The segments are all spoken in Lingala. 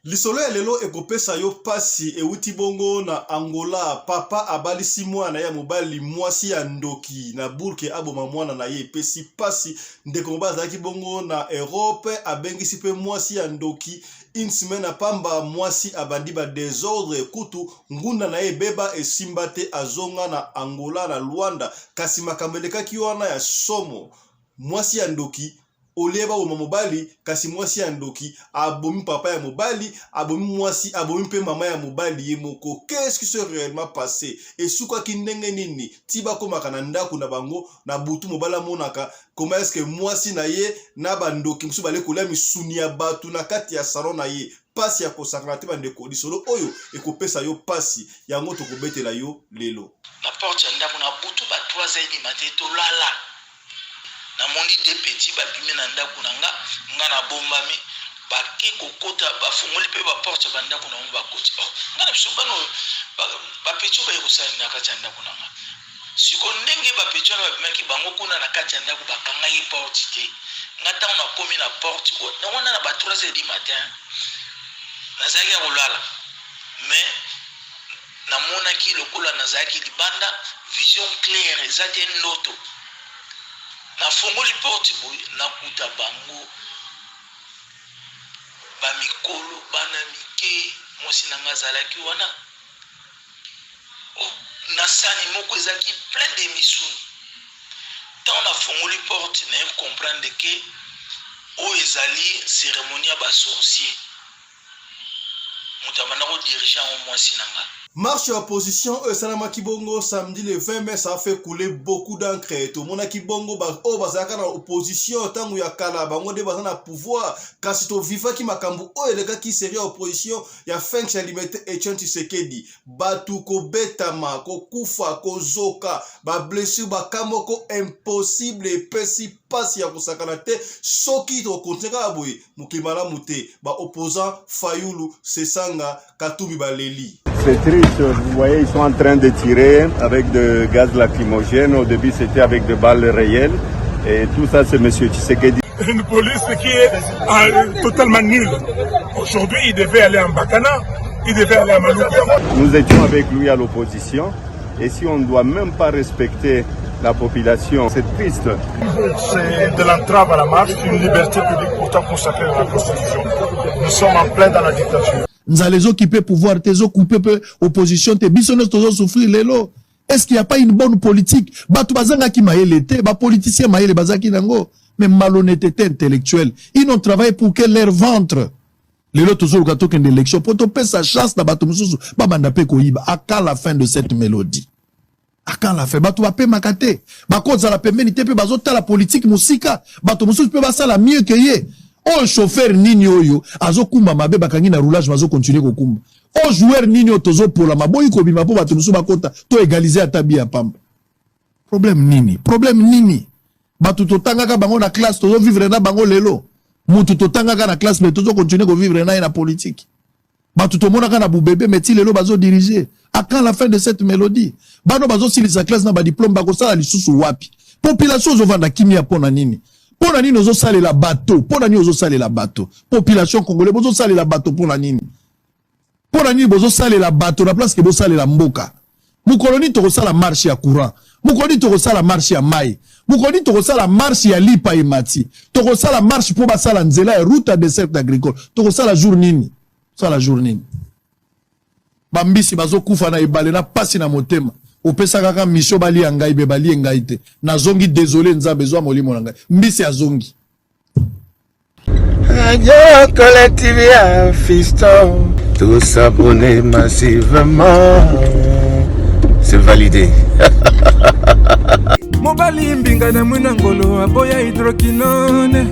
Lisolo ya lelo ekopesa yo pasi euti bongo na Angola. Papa abalisi mwana ya mobali mwasi ya ndoki na burke aboma mwana na ye pesi pasi ndeko mobali azalaki bongo na Europe abengisi pe mwasi ya ndoki une semaine apamba mwasi abandi ba désordre kutu ngunda na ye beba esimba te azonga na Angola na Luanda kasi makambelekaki wana ya somo mwasi ya ndoki Olieba ou mobali kasi mwasi ya ndoki abomi papa ya mobali abomi mwasi abomi pe mama ya mobali ye moko. Qu'est-ce qui s'est réellement passé? Et souka ki ndenge nini tiba komaka na ndaku na bango na butu mobala monaka comment est-ce que mwasi na ye na bandoki msu bale kolia misuni ya batu na kati ya salon na ye pasi ya kosakana te bandeko lisolo oyo ekopesa yo pasi yango tokobetela yo lelo na porte ya ndaku na butu ba 3h du matin to lala na mondi de petit ba bimi na ndaku na nga na bombami ba ke kokota ba fungoli pe ba porte ba ndaku na mo ba koti nga na biso bano ba petit ba yosani na kati ya ndaku na nga siko ndenge ba petit na ba meki bango kuna na kati ya ndaku ba kanga ye porte te nga ta na komi na porte na wana na ba 3h du matin na zaki ya kolala mais na mona ki lokola na zaki libanda vision claire ezate ndoto na fongoli porte boy na kuta bango ba mikolo bana mike mosi na ngazalaki wana na sani moko ezaki plein de misuni tant na fongoli porte na comprendre que o ezali cérémonie ba sorcier mutabana ko dirigeant au mosi na nga. Marche opposition Salama Kibongo samedi le 20 mai, ça a fait couler beaucoup d'encre. Tout le monde qui bongo bazaka na opposition tangu ya kala bango de bazana pouvoir kasi to viva ki makambu o elega ki seria opposition ya Félix Limete Etienne Tshisekedi batu ko betama ko kufa ko zoka ba blessure ba kamoko impossible pesi pasi ya kusakana te soki to kontinga boy mukimala mute ba opposant Fayulu Sesanga Katumbi Baleli. C'est triste, vous voyez, ils sont en train de tirer avec de gaz lacrymogène. Au début, c'était avec des balles réelles. Et tout ça, c'est M. Tshisekedi. Une police qui est totalement nulle. Aujourd'hui, il devait aller en Bakana, il devait aller à Malouka. Nous étions avec lui à l'opposition. Et si on ne doit même pas respecter la population, c'est triste. C'est de l'entrave à la marche, une liberté publique pourtant consacrée à la Constitution. Nous sommes en plein dans la dictature. Nzalezo qui peut pouvoir, tezo couper peu opposition, te bisono tozo souffrir lelo. Est-ce qu'il n'y a pas une bonne politique? Batu bazanga ki maele te, ba politicien maele bazaki nango. Mais malhonnêteté intellectuelle. Ils n'ont travaillé pour que leur ventre. Lelo tozo lukato kende élection. Pour te sa chance na batu mususu. Ba banda pe koyiba. À quand la fin de cette mélodie? À quand la fin? Batu ba pe makate. Ba koza la pembeni te pe bazota la politique musika. Batu mususu pe basa la mieux que ye. O chauffeur nini oyo azo kumba mabe bakangi na roulage bazo continuer ko kumba. O joueur nini o tozo pola maboyi ko bima po bato musu bakota to égaliser atabi ya pamba. Problème nini? Problème nini? Batu to tangaka bango na classe tozo vivre na bango lelo. Mutu to tangaka na classe mais tozo continuer ko vivre na politique. Batu to monaka na bubebe meti lelo bazo diriger. À quand la fin de cette mélodie? Bano bazo silisa classe na ba diplôme bako sala lisusu wapi? Population zo vanda kimia pona nini? Pona nini ozo sale la bateau? Pona nini ozo sale la bateau? Population congolaise bozo sale la bateau pona nini? Pona nini bozo sale la bateau na place que bozo sale la mboka? Mukoloni toko sala marche ya courant. Mukoloni toko sala marche ya mai. Mukoloni toko sala marche ya lipa e mati. Toko sala marche po ba sala nzela ya route à dessert agricole. Toko sala jour nini? Sala jour nini? Bambisi bazo kufa na ebale na pasi na motema. Opesa kaka mission bali ya ngai be bali ngai te na zongi désolé nzambe zo molimo na ngai mbisi ya zongi Radio collective ya fiston tous s'abonner massivement c'est validé mobali mbinga na mwina ngolo aboya hydroquinone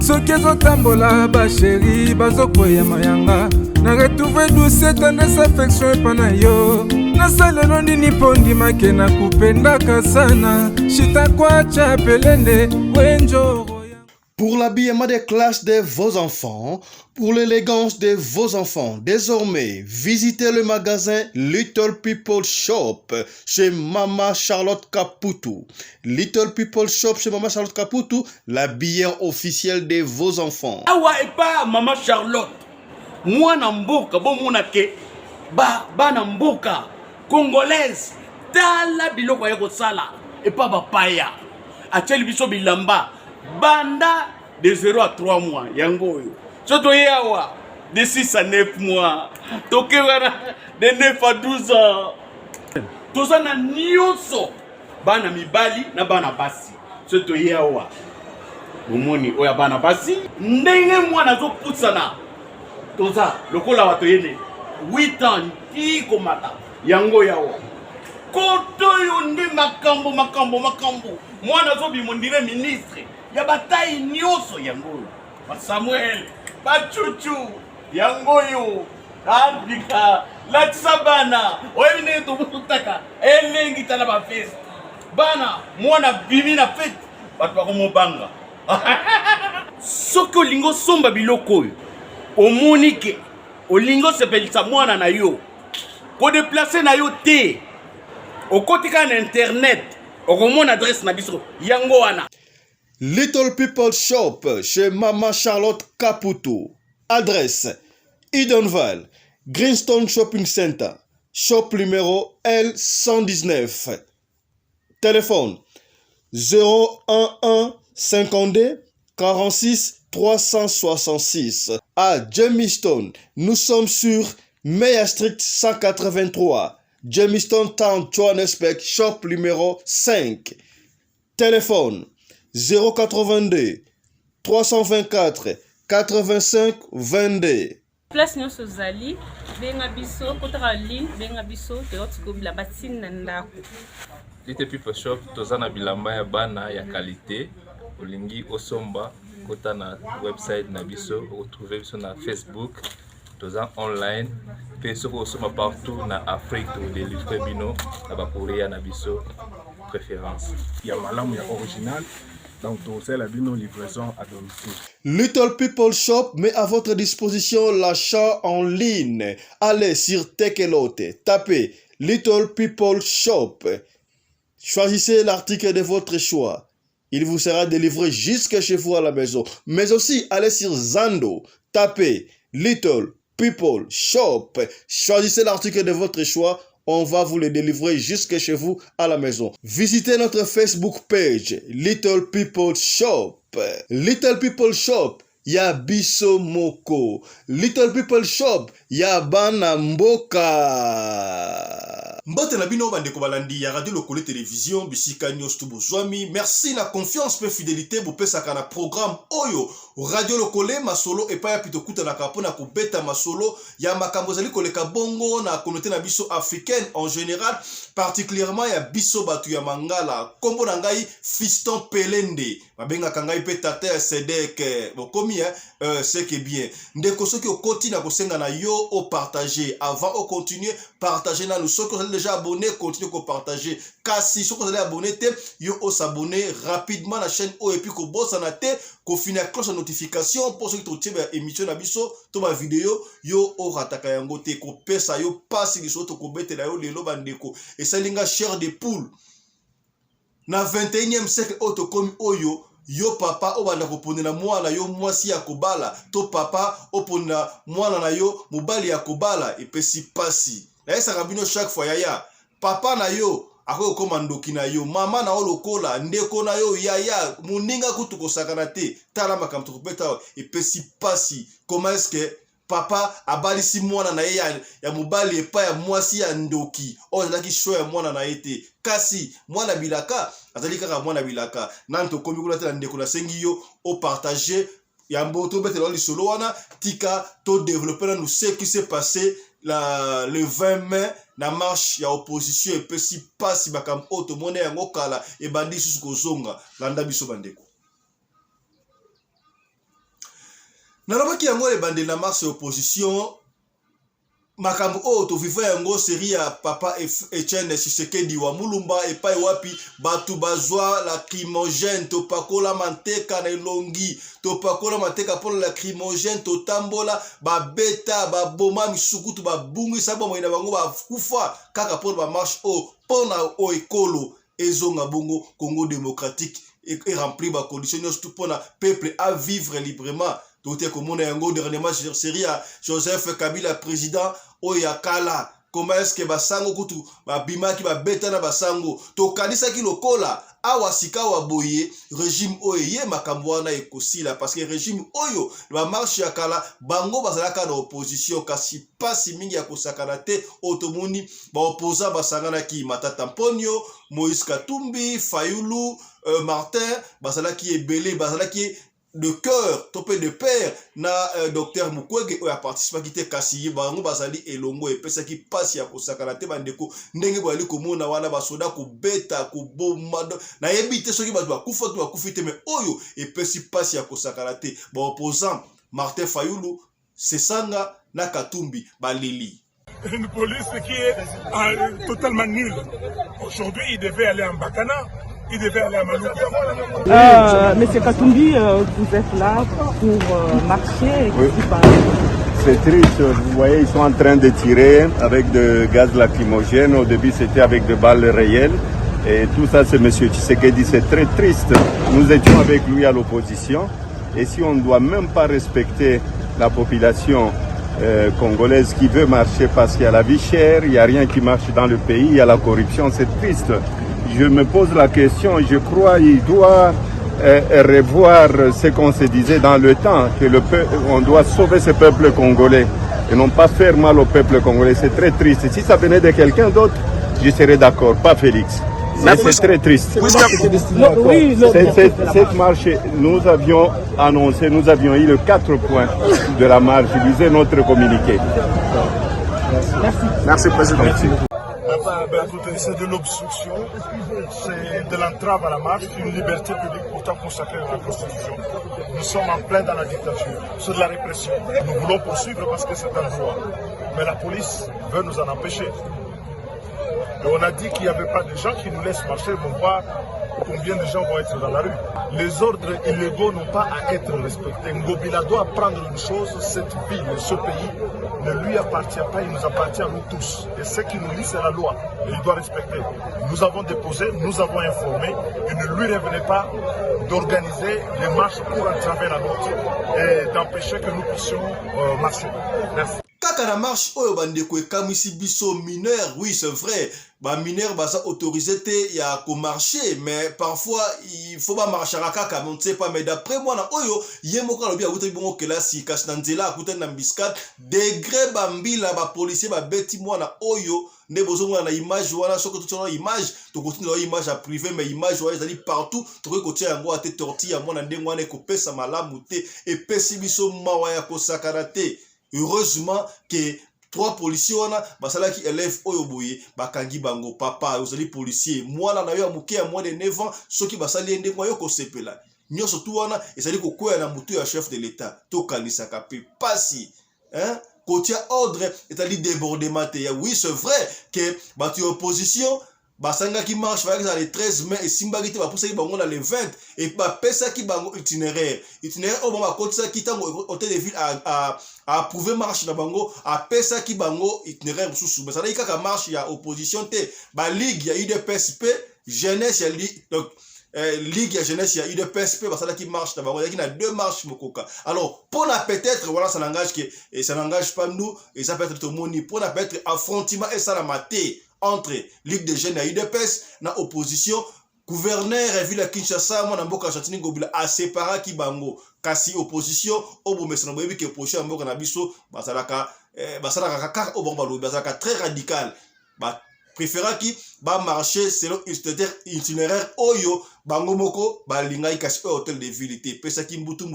soki ezotambola basheri bazokoya mayanga na retrouve douce tendresse affection epana yo nasalelo nini pondi make na kupendaka sana shita kwacha pelende wenjo. Pour l'habillement des classes de vos enfants, pour l'élégance de vos enfants, désormais, visitez le magasin Little People Shop chez Mama Charlotte Caputu. Little People Shop chez Mama Charlotte Caputu, l'habilleur officiel de vos enfants. Awa et pas Mama Charlotte. mwana mboka bomona ke bana mboka congolaise tala biloko ya kosala epa bapaya atieli biso bilamba banda de 0 à 3 mois yango oyo so toye awa de 6 à 9 mois toke wana de 9 à 12 ans toza na nyonso bana mibali na bana basi so toye awa bomoni oya bana basi ndenge mwana azopusana toza lokola wato yene 8 ans ti komata yango yawa koto yo nde makambo mwana azobima ndire ministre ya bataille nyonso yango oyo basamuel bachuchu yango oyo afrika latisa bana oyebi ndenge tobutaka elengi tala bafeste bana mwana bimi na fete bato bakomobanga soki olingi osomba biloko oyo omoni ke olingi osepelisa mwana na yo kodeplace na yo te okotika na internet okomona adresse na biso yango wana. Little People Shop chez Mama Charlotte Caputo. Adresse Edenval, Greenstone Shopping Center, shop numéro L119. Téléphone 011 52 46 366. À Jamestown, nous sommes sur Meyer Street 183. Jamestown Town, Johannesburg, shop numéro 5. Téléphone 082 324 85 22. Place nyonso zali benga biso kotaka ligne benga biso teotiko bilamba tina ndako. Little People Shop toza na bilamba ya bana ya qualité olingi osomba kota na website na biso retrouver biso na Facebook toza online pe soko osomba partout na Afrique to délivrer bino na ba courrier na biso préférence ya malamu ya original. Donc, c'est la livraison à domicile. Little People Shop met à votre disposition l'achat en ligne. Allez sur Tekelote, tapez Little People Shop. Choisissez l'article de votre choix. Il vous sera délivré jusque chez vous à la maison. Mais aussi, allez sur Zando, tapez Little People Shop. Choisissez l'article de votre choix. On va vous le délivrer jusque chez vous à la maison. Visitez notre Facebook page, Little People Shop. Little People Shop, ya biso moko. Little People Shop, ya bana mboka. Mbote na bino bande ko balandi ya radio lokole télévision bisika nyos to bozwami. Merci na confiance pe fidélité bo pesaka na programme oyo radio lokole masolo epa ya pito kuta na kapona ko beta masolo ya makambo zali koleka bongo na communauté na biso africaine en général, particulièrement ya biso batu ya mangala. Kombo na ngai Fiston Pelende. Mabenga kangai pe tata Sedek bokomi c'est que bien. Ndeko soki okoti na kosenga na yo o partager avant au continuer partager na nous soki déjà abonné, continuez à partager. Kasi si vous allez abonner, yo o s'abonner rapidement la chaîne O et puis ko bossa na te, ko finir cloche de notification pour ceux qui trouvent ba émission na biso, to ba vidéo, yo o rataka yango te ko pesa yo passe li soto ko bete la yo lelo bandeko. Et ça linga chair de poule. Na 21e siècle auto comme oyo yo papa obanda koponela mwana yo mwasi ya kobala, to papa opona mwana na yo mobali ya kobala epesi pasi. Na esa kabino chaque fois yaya papa na yo ako komandoki na yo mama na olokola ndeko na yo yaya muninga kutu kosakana te tala makamto kopeta epesi pasi. Comment est-ce que papa abalisi mwana na ye ya mobali epa ya mwasi ya ndoki oyo azalaki show ya mwana na ye te kasi mwana bilaka azali kaka mwana bilaka nanto komi kuna te na ndeko na sengi yo o partager ya mboto betela lisolo wana tika to développer nous ce qui s'est passé le 20 mai na marche ya opposition epesi pasi bakam oto mona yango kala e bandi susu kozonga landa biso bandeko. Nalobaki yango le bande na marche ya opposition makambo oto viva yango série ya papa Etienne Tshisekedi wa Mulumba epai wapi batu bazwa lacrymogène to pakola manteka na elongi to pakola manteka pour lacrymogène to tambola ba beta ba boma misukutu ba bungi sabo moina bango ba kufa kaka pour ba marche o pona o ekolo ezonga bongo Congo démocratique et remplir ba conditions tout pour na peuple à vivre librement. tote komona yango dernièrement série ya Joseph Kabila président oya kala. Comment est-ce que basango kutu babimaki babeta na basango to kanisa ki lokola awa sika wa boye régime oyo ye makambo wana ekosila parce que régime oyo ba marche ya kala bango bazalaka na opposition kasi pasi mingi ya kosakana te otomoni ba opposant basangana ki Matata Mponyo, Moïse Katumbi, Fayulu, Martin bazalaki ebele bazalaki de cœur, topé de père, na docteur Mukwege ou a participé qui était cassé, bango bazali elongo et pesa qui passe ya kosakarate bandeko ndenge bali komona wana basoda ko beta ko bomado na ebite soki bato bakufa to bakufite mais oyo et pesi passe ya kosakarate ba opposant Martin Fayulu Sesanga na Katumbi balili. Une police qui est totalement nulle. Aujourd'hui, il devait aller en Bakana. Il devait aller à Malouka. Monsieur Katumbi, vous êtes là pour marcher. Oui. C'est triste, vous voyez, ils sont en train de tirer avec de gaz lacrymogène. Au début, c'était avec des balles réelles. Et tout ça, c'est M. Tshisekedi, c'est très triste. Nous étions avec lui à l'opposition. Et si on ne doit même pas respecter la population congolaise qui veut marcher parce qu'il y a la vie chère, il n'y a rien qui marche dans le pays, il y a la corruption, c'est triste. Je me pose la question, je crois qu'il doit revoir ce qu'on se disait dans le temps, que on doit sauver ce peuple congolais et non pas faire mal au peuple congolais. C'est très triste. Si ça venait de quelqu'un d'autre, je serais d'accord, pas Félix. C'est très triste. Cette marche, nous avions annoncé, nous avions eu les 4 points de la marche, disait notre communiqué. Merci, Président. Merci. C'est de l'obstruction, c'est de l'entrave à la marche, une liberté publique pourtant consacrée dans la Constitution. Nous sommes en plein dans la dictature, c'est de la répression. Nous voulons poursuivre parce que c'est un droit. Mais la police veut nous en empêcher. Et on a dit qu'il n'y avait pas de gens qui nous laissent marcher, vont voir combien de gens vont être dans la rue. Les ordres illégaux n'ont pas à être respectés. Ngobila doit apprendre une chose, cette ville, ce pays ne lui appartient pas, il nous appartient à nous tous. Et ce qui nous lie, c'est la loi. Et il doit respecter. Nous avons déposé, nous avons informé, il ne lui revenait pas d'organiser les marches pour entraver la nôtre et d'empêcher que nous puissions marcher. Merci. Kaka la marche oyo bandeko ekamisi biso mineur, oui c'est vrai, ba mineur baza autorisé te ya ko marcher mais parfois il faut pas marcher à kaka on ne sait pas mais d'après moi na oyo yemoko lobi akuta bongo kelasi kasi na nzela akuta na biscade degré bambila ba policier ba beti mwana oyo ne bozonga na image wana soko to na image to continue na image à privé mais image wana ezali partout to ko tia yango ate tortille ya mwana ndengo wana ko pesa malamu te et pesi biso mawa ya ko sakarate. Heureusement que 3 policiers wana basala qui élève oyo boye bakangi bango papa ozali policier mwana na yo ya muke ya moins de 9 ans soki basali ndenge yo ko sepela nyoso tu wana ezali kokoya na mutu ya chef de l'état to kanisa kape pasi hein kotia ordre ezali débordement te ya oui c'est vrai que batu opposition basanga qui marche par exemple le 13 mai et simbaki te bapusa ki bango na le 20 et ba pesa ki bango itinéraire au moment kotisa ki tango hôtel de ville a approuvé marche na bango a pesa ki bango itinéraire sous mais ça dit kaka marche ya opposition te ba ligue ya UDPSP jeunesse ya donc ligue ya jeunesse ya UDPSP basala qui marche na bango yaki na 2 marches mokoka alors pour la peut-être voilà ça n'engage que et ça n'engage pas nous et ça peut être tout moni pour la peut-être affrontement et ça la maté entre Ligue des jeunes et UDPS na opposition gouverneur et ville Kinshasa moi na mboka Chatini Ngobila a séparé ki bango kasi opposition obo mesana boyebi ke opposition mboka na biso basalaka kaka obo balo basalaka très radical ba préférant qui ba marcher selon itinéraire oyo bango moko ba lingai kasi hôtel de ville te pesa ki mbutu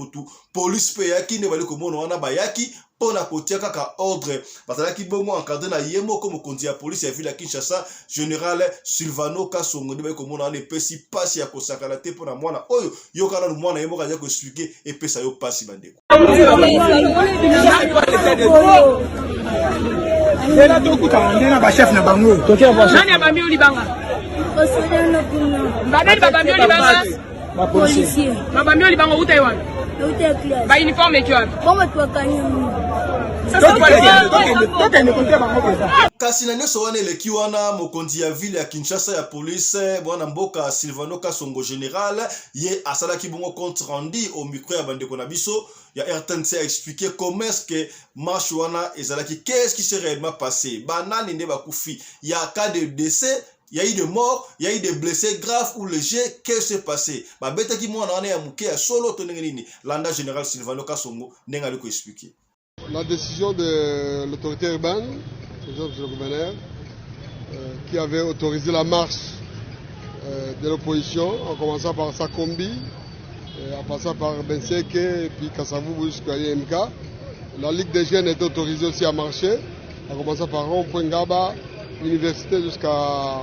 police pe yaki ne bali ko mona wana ba yaki pona kotia kaka ordre basala ki bongo encadré na yemo comme konzi ya police ya ville ya Kinshasa général Silvano Kasongo ne bali ko mona ne pesi passe ya kosakala te pona mwana oyo yokana no mwana yemo kaja ko expliquer et pesa yo passe bandeko Ndena tokuta ndena ba chef na bango. Nani abambi ulibanga? Mbadeli babambi ulibanga? Ba policier. Babambi ulibanga utaye wapi? Utaye class. Ba uniforme eki wapi? Bongo tuwakanye. kasi na nyonso wana eleki wana mokonzi ya ville ya Kinshasa ya police bwana mboka Silvano Kasongo général ye asalaki bongo compte rendu au micro ya bandeko na biso ya RTNC a expliqué comment est-ce que marche wana ezalaki, qu'est-ce qui s'est réellement passé, banani nde bakufi, il y a cas de décès, il y a eu des morts, il y a eu des blessés graves ou légers, qu'est-ce qui s'est passé, ba beta ki mwana wana ya muke ya solo to nini landa général Silvano Kasongo nenga liko expliquer. La décision de l'autorité urbaine, le gouverneur, qui avait autorisé la marche de l'opposition, en commençant par Sakombi, en passant par Benseke et puis Kassavou jusqu'à IMK. La Ligue des jeunes était autorisée aussi à marcher, en commençant par Rond-Point-Ngaba, l'université jusqu'à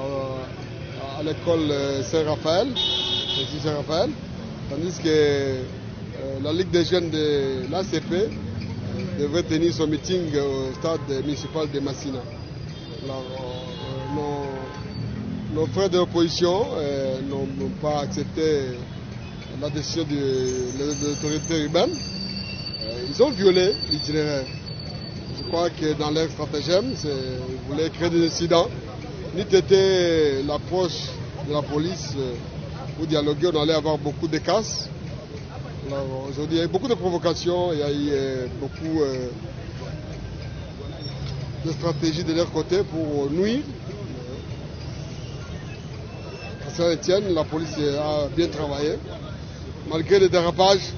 l'école Saint-Raphaël, tandis que la Ligue des jeunes de l'ACP devrait tenir son meeting au stade municipal de Massina. Alors, nos frères de l'opposition n'ont pas accepté la décision de l'autorité urbaine. Ils ont violé l'itinéraire. Je crois que dans leur stratagème, ils voulaient créer des incidents. Ni était l'approche de la police pour dialoguer, on allait avoir beaucoup de casses. Aujourd'hui, il y a eu beaucoup de provocations, il y a eu beaucoup de stratégies de leur côté pour nuire. À Saint-Étienne, la police a bien travaillé. Malgré les dérapages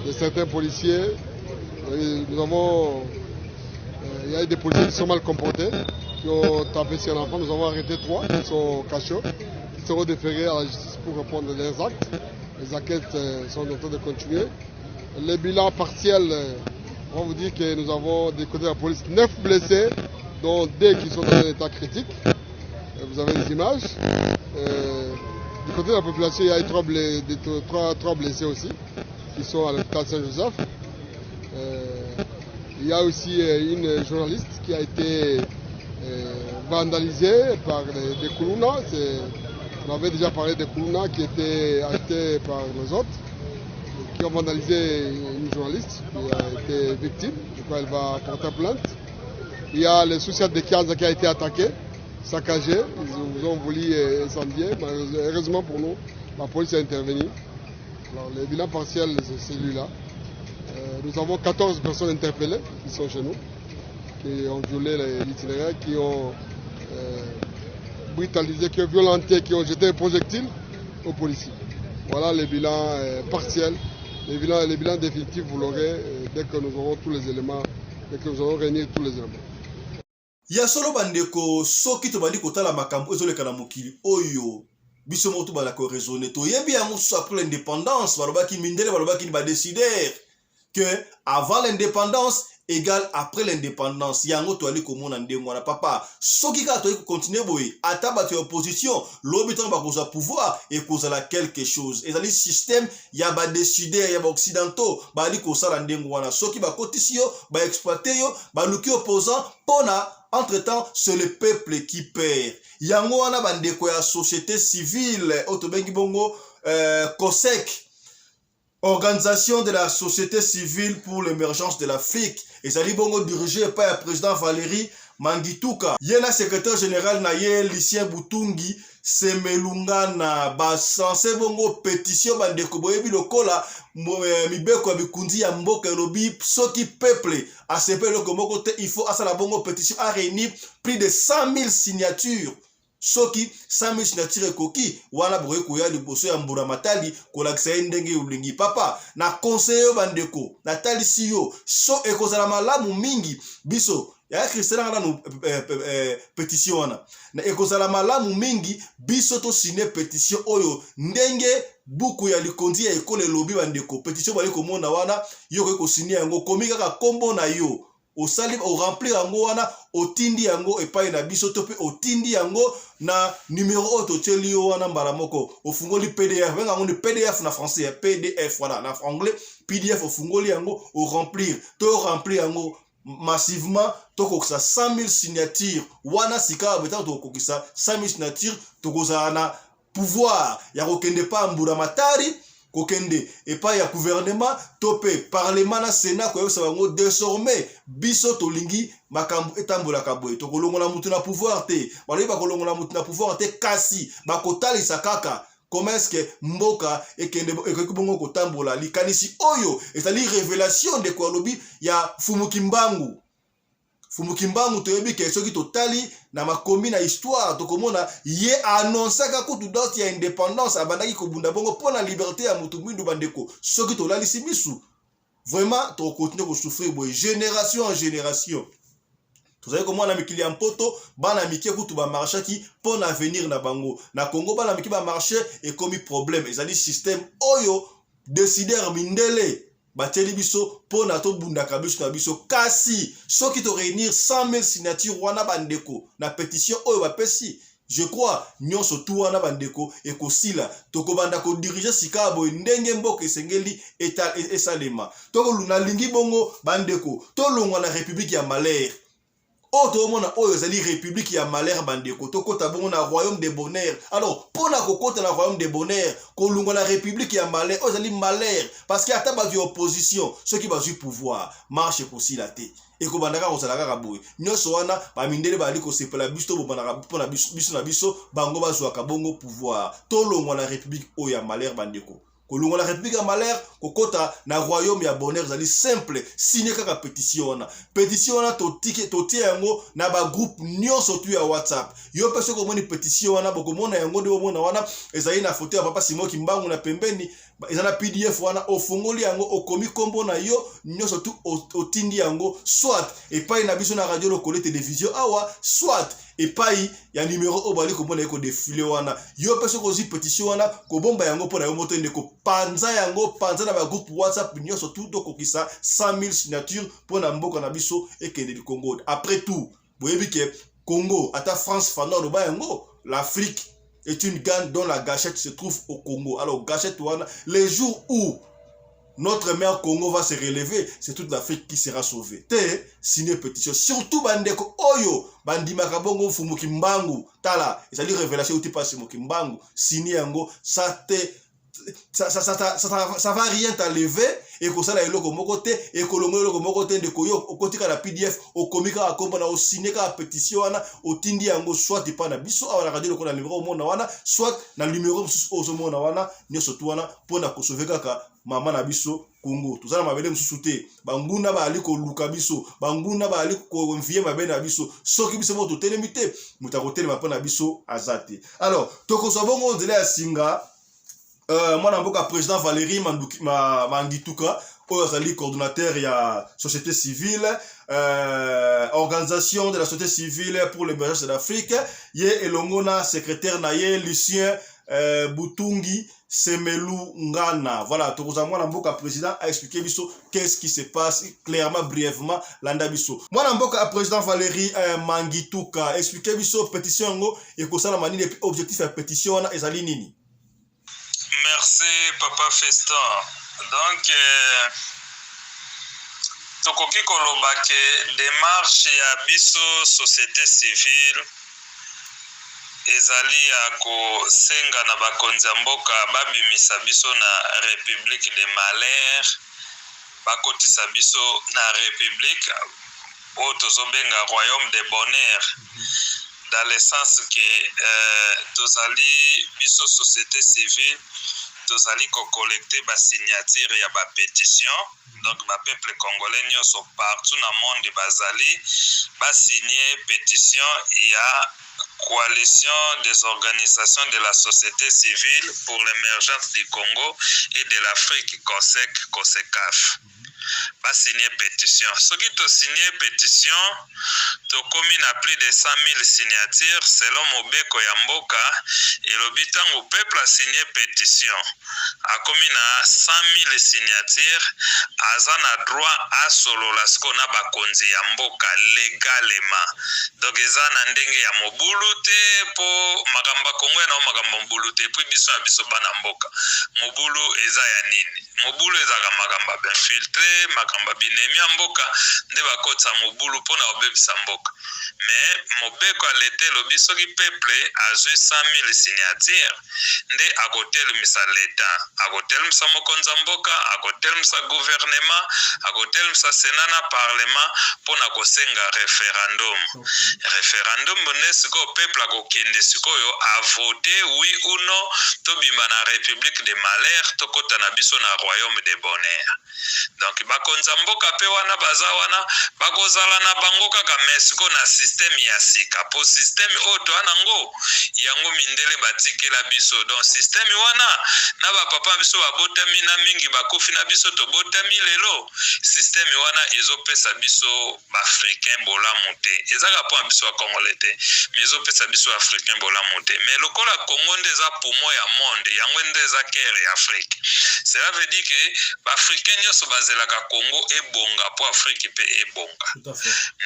de certains policiers, il y a eu des policiers qui sont mal comportés, qui ont tapé sur l'enfant. Nous avons arrêté 3 qui sont cachés, qui seront déférés à la justice pour répondre à leurs actes. Les enquêtes sont en train de continuer. Les bilans partiels, on va vous dire que nous avons du côté de la police 9 blessés, dont 2 qui sont dans un état critique. Vous avez les images. Du côté de la population, il y a eu 3 blessés aussi, qui sont à l'hôpital Saint-Joseph. Il y a aussi une journaliste qui a été vandalisée par des Koulouna. On avait déjà parlé des Koulouna qui étaient achetés par nos autres, qui ont vandalisé une journaliste qui a été victime. Je crois qu'elle va porter plainte. Il y a le sous-chef de Kianza qui a été attaqué, saccagé. Ils ont voulu incendier. Heureusement pour nous, la police a intervenu. Alors, le bilan partiel, c'est celui-là. Nous avons 14 personnes interpellées qui sont chez nous, qui ont violé l'itinéraire, qui ont brutalisé, qui ont violenté, qui ont jeté des projectiles aux policiers. Voilà le bilan partiel. Le bilan définitif, vous l'aurez dès que nous aurons tous les éléments, dès que nous aurons réuni tous les éléments. Ya solo bandeko soki to bandi kotala makambo ezoleka na mokili oyo biso moto bala ko raisonner to yebi ya musu après l'indépendance balobaki mindele balobaki ni ba décider que avant l'indépendance égale après l'indépendance yango to ali komona ndengo na papa soki ka to continuer boy ata ba opposition lobi tan ba koza pouvoir et kozala quelque chose ezali système ya ba décider ya ba occidentaux ba ali ko sala ndengo wana soki ba cotisio ba exploiter yo ba luki opposant pona. Entre-temps, c'est le peuple qui perd. Yango wana bandeko ya société civile, otobengi bongo COSEC, Organisation de la société civile pour l'émergence de l'Afrique. Et ça dit bongo dirigé par le président Valérie Mangituka. Yena secrétaire général na ye Lucien Boutungi Semelungana ba censé bongo pétition bandeko boyebi lokola mibeko bikundi ya mboka lobi soki peuple a sepé le komoko te il faut asala bongo pétition a réuni plus de 100 000 signatures. Soki 100 000 signatures koki wana boye koya liboso ya mbura matali kolakisa ndenge ulingi papa na conseiller bandeko na talisi yo so ekozala malamu mingi biso ya Christian na no pétition wana na ekozala malamu mingi biso to signer pétition oyo ndenge buku ya likondi ya ekole lobi bandeko pétition bali komona wana yo ko signer yango komika ka kombo na yo osali o remplir yango wana otindi yango epai na biso to pe otindi yango na numéro auto teli yo wana mbala moko ofungoli PDF venga ngo ni PDF na français ya PDF voilà na anglais PDF ofungoli yango o remplir yango massivement tokokisa 100 000 signatures wana sika beta tokokisa 100 000 signatures tokozana pouvoir ya kokende pa mbura matari kokende epai ya gouvernement topé parlement na sénat koyebisa bango désormais biso tolingi makambo etambolaka boye tokolongola mutu na pouvoir te balobi bakolongola mutu na pouvoir te kasi bakotalisa kaka comment est-ce que mboka ekende ekoki bongo kotambola likanisi oyo ezali révélation de kwalobi ya Fumukimbangu toyebi ke soki totali na makomi na histoire tokomona ye annonsaka kutu date ya indépendance abandaki kobunda bongo pona liberté ya mutu mwindu bandeko soki tolalisi bisu vraiment tokokontinue kosouffrir boye génération en génération tozali komona mikili ya mpoto bana mikie kutu bamarchaki pona avenir na bango na Congo bana mikie bamarche ekomi problème ezali système oyo décideur mindele bateli biso pona to bundaka biso na biso kasi soki to réunir 100 000 signatures wana bandeko na pétition oyo bapesi je crois nyonso tu wana bandeko ekosila tokobanda ko diriger sika boye ndenge mboka esengeli esalema tokoluna lingi bongo bandeko tolongwa na république ya malheur Oto mona oyo ezali république ya malheur bandeko tokota bongo na royaume de bonheur alors pona kokota na royaume de bonheur kolungwa na république ya malheur oyo ezali malheur parce que ata bazwi opposition ceux qui bazwi pouvoir marche kosila te ekobandaka kozala kaka boye nyonso wana bamindele bali kosepela biso tobombanaka mpona biso na biso bango bazwaka bongo pouvoir tolongwa na république oyo ya malheur bandeko kolongwa na république ya malheur kokota na royaume ya bonheur ezali simple signer kaka pétition wana totie yango na ba groupe nyonso tu ya WhatsApp yo peso komoni pétition wana bokomona yango nde bomona wana ezali na photo ya papa Fumukimbangu na pembeni ezana PDF wana ofungoli yango okomi kombo na yo nyonso tu otindi yango soit epai na biso na radio lokole télévision awa soit epai ya numéro obali komona eko défilé wana yo peso kozi pétition wana kobomba yango pona yo moto ndeko panza yango panza na ba groupe WhatsApp nyonso tu to kokisa 100 000 signatures pona mboka na biso ekende di Congo après tout boyebi ke Congo ata France fana loba yango l'Afrique est une gagne dont la gâchette se trouve au Congo. Alors, gâchette, les jours où notre mère Congo va se relever, c'est toute l'Afrique qui sera sauvée. Te, signer pétition. Surtout, bandeko, oyo, bandimaka bongo Fumukimbangu, tala, et ça dit révélation où tu passes Fumukimbangu, signer yango, ça va rien t'enlever, et que ça la eloko mokote, et que l'ongo eloko mokote, de koyo, au côté la PDF, au komika a kompa na au signer ka pétition wana, au tindi yango, soit tu pas na biso, à la radio le numéro au monde wana, soit na numéro au monde wana, ni surtout wana, pour na kosove kaka, maman na biso, Congo. Tout ça, ma belle msousouté, banguna ba ali ko luka biso, banguna ba ali ko envier ma belle na biso, so ki biso moto telemité, mutakote ma pa na biso azate. Alors, toko sobongo de la singa, moi na mboka président Valérie Mangituka oyo azali coordonnateur ya société civile organisation de la société civile pour l'émergence de l'Afrique ye elongona secrétaire na ye Lucien Butungi Semelu Ngana. Voilà, tokoza mwana mboka président a expliqué biso qu'est-ce qui se passe clairement brièvement landa biso. Mwana mboka président Valérie Mangituka expliqué biso pétition ngo ekosala manini et objectif ya pétition wana ezali nini. Merci Papa Feston. Donc tokoki koloba ke démarche ya biso société civile ezali ya kosenga na bakonzi ya mboka babimisa biso na république de malheur bakotisa biso na république oyo tozobenga royaume de bonheur dans le sens que tozali biso société civile tozali ko collecter ba signature ya ba pétition donc ba peuple congolais nyonso partout na monde bazali ba signer pétition ya coalition des organisations de la société civile pour l'émergence du Congo et de l'Afrique COSECAF. Pas signer pétition. Ce qui te signé pétition, tu commune à plus de 100 000 signatures selon Mobeko Yamboka et l'habitant au peuple a signé pétition. A commune à 100 000 signatures, Azan a droit à solo la skona bakonzi Yamboka légalement. Donc Azan a ndenge ya mobulute po magamba Kongo na magamba mbulute puis biso na biso bana mboka. Mobulu eza ya nini? Mobulu eza ka magamba ben filtré makamba binemi mboka nde bakotsa mobulu pona obebisa mboka mais mobeko alete lobi soki peuple azwi 100,000 signature nde akotelemisa leta, akotelemisa mokonzi mboka, akotelemisa gouvernement, akotelemisa sénat na parlement mpona kosenga référendum. Référendum nde sikoyo peuple akokende sikoyo avote oui ou non tobima na république de malheur tokota na biso na royaume de bonheur. Donc bakonza mboka pe wana baza wana bakozala na bango kaka mesiko na système ya sika po système oyo toanango yango mindele batikela biso. Donc système wana na bapapa biso babotami na mingi bakufi na biso tobotami lelo système wana ezopesa biso baafricain bolamu te, ezaka po biso ya congolais te mais ezopesa biso africain bolamu te. Mais lokola Congo nde eza poumon ya monde yango nde eza cœur ya Afrique, cela veut dire que baafricain nyonso bazelaka Congo ebonga po Afrique pe ebonga.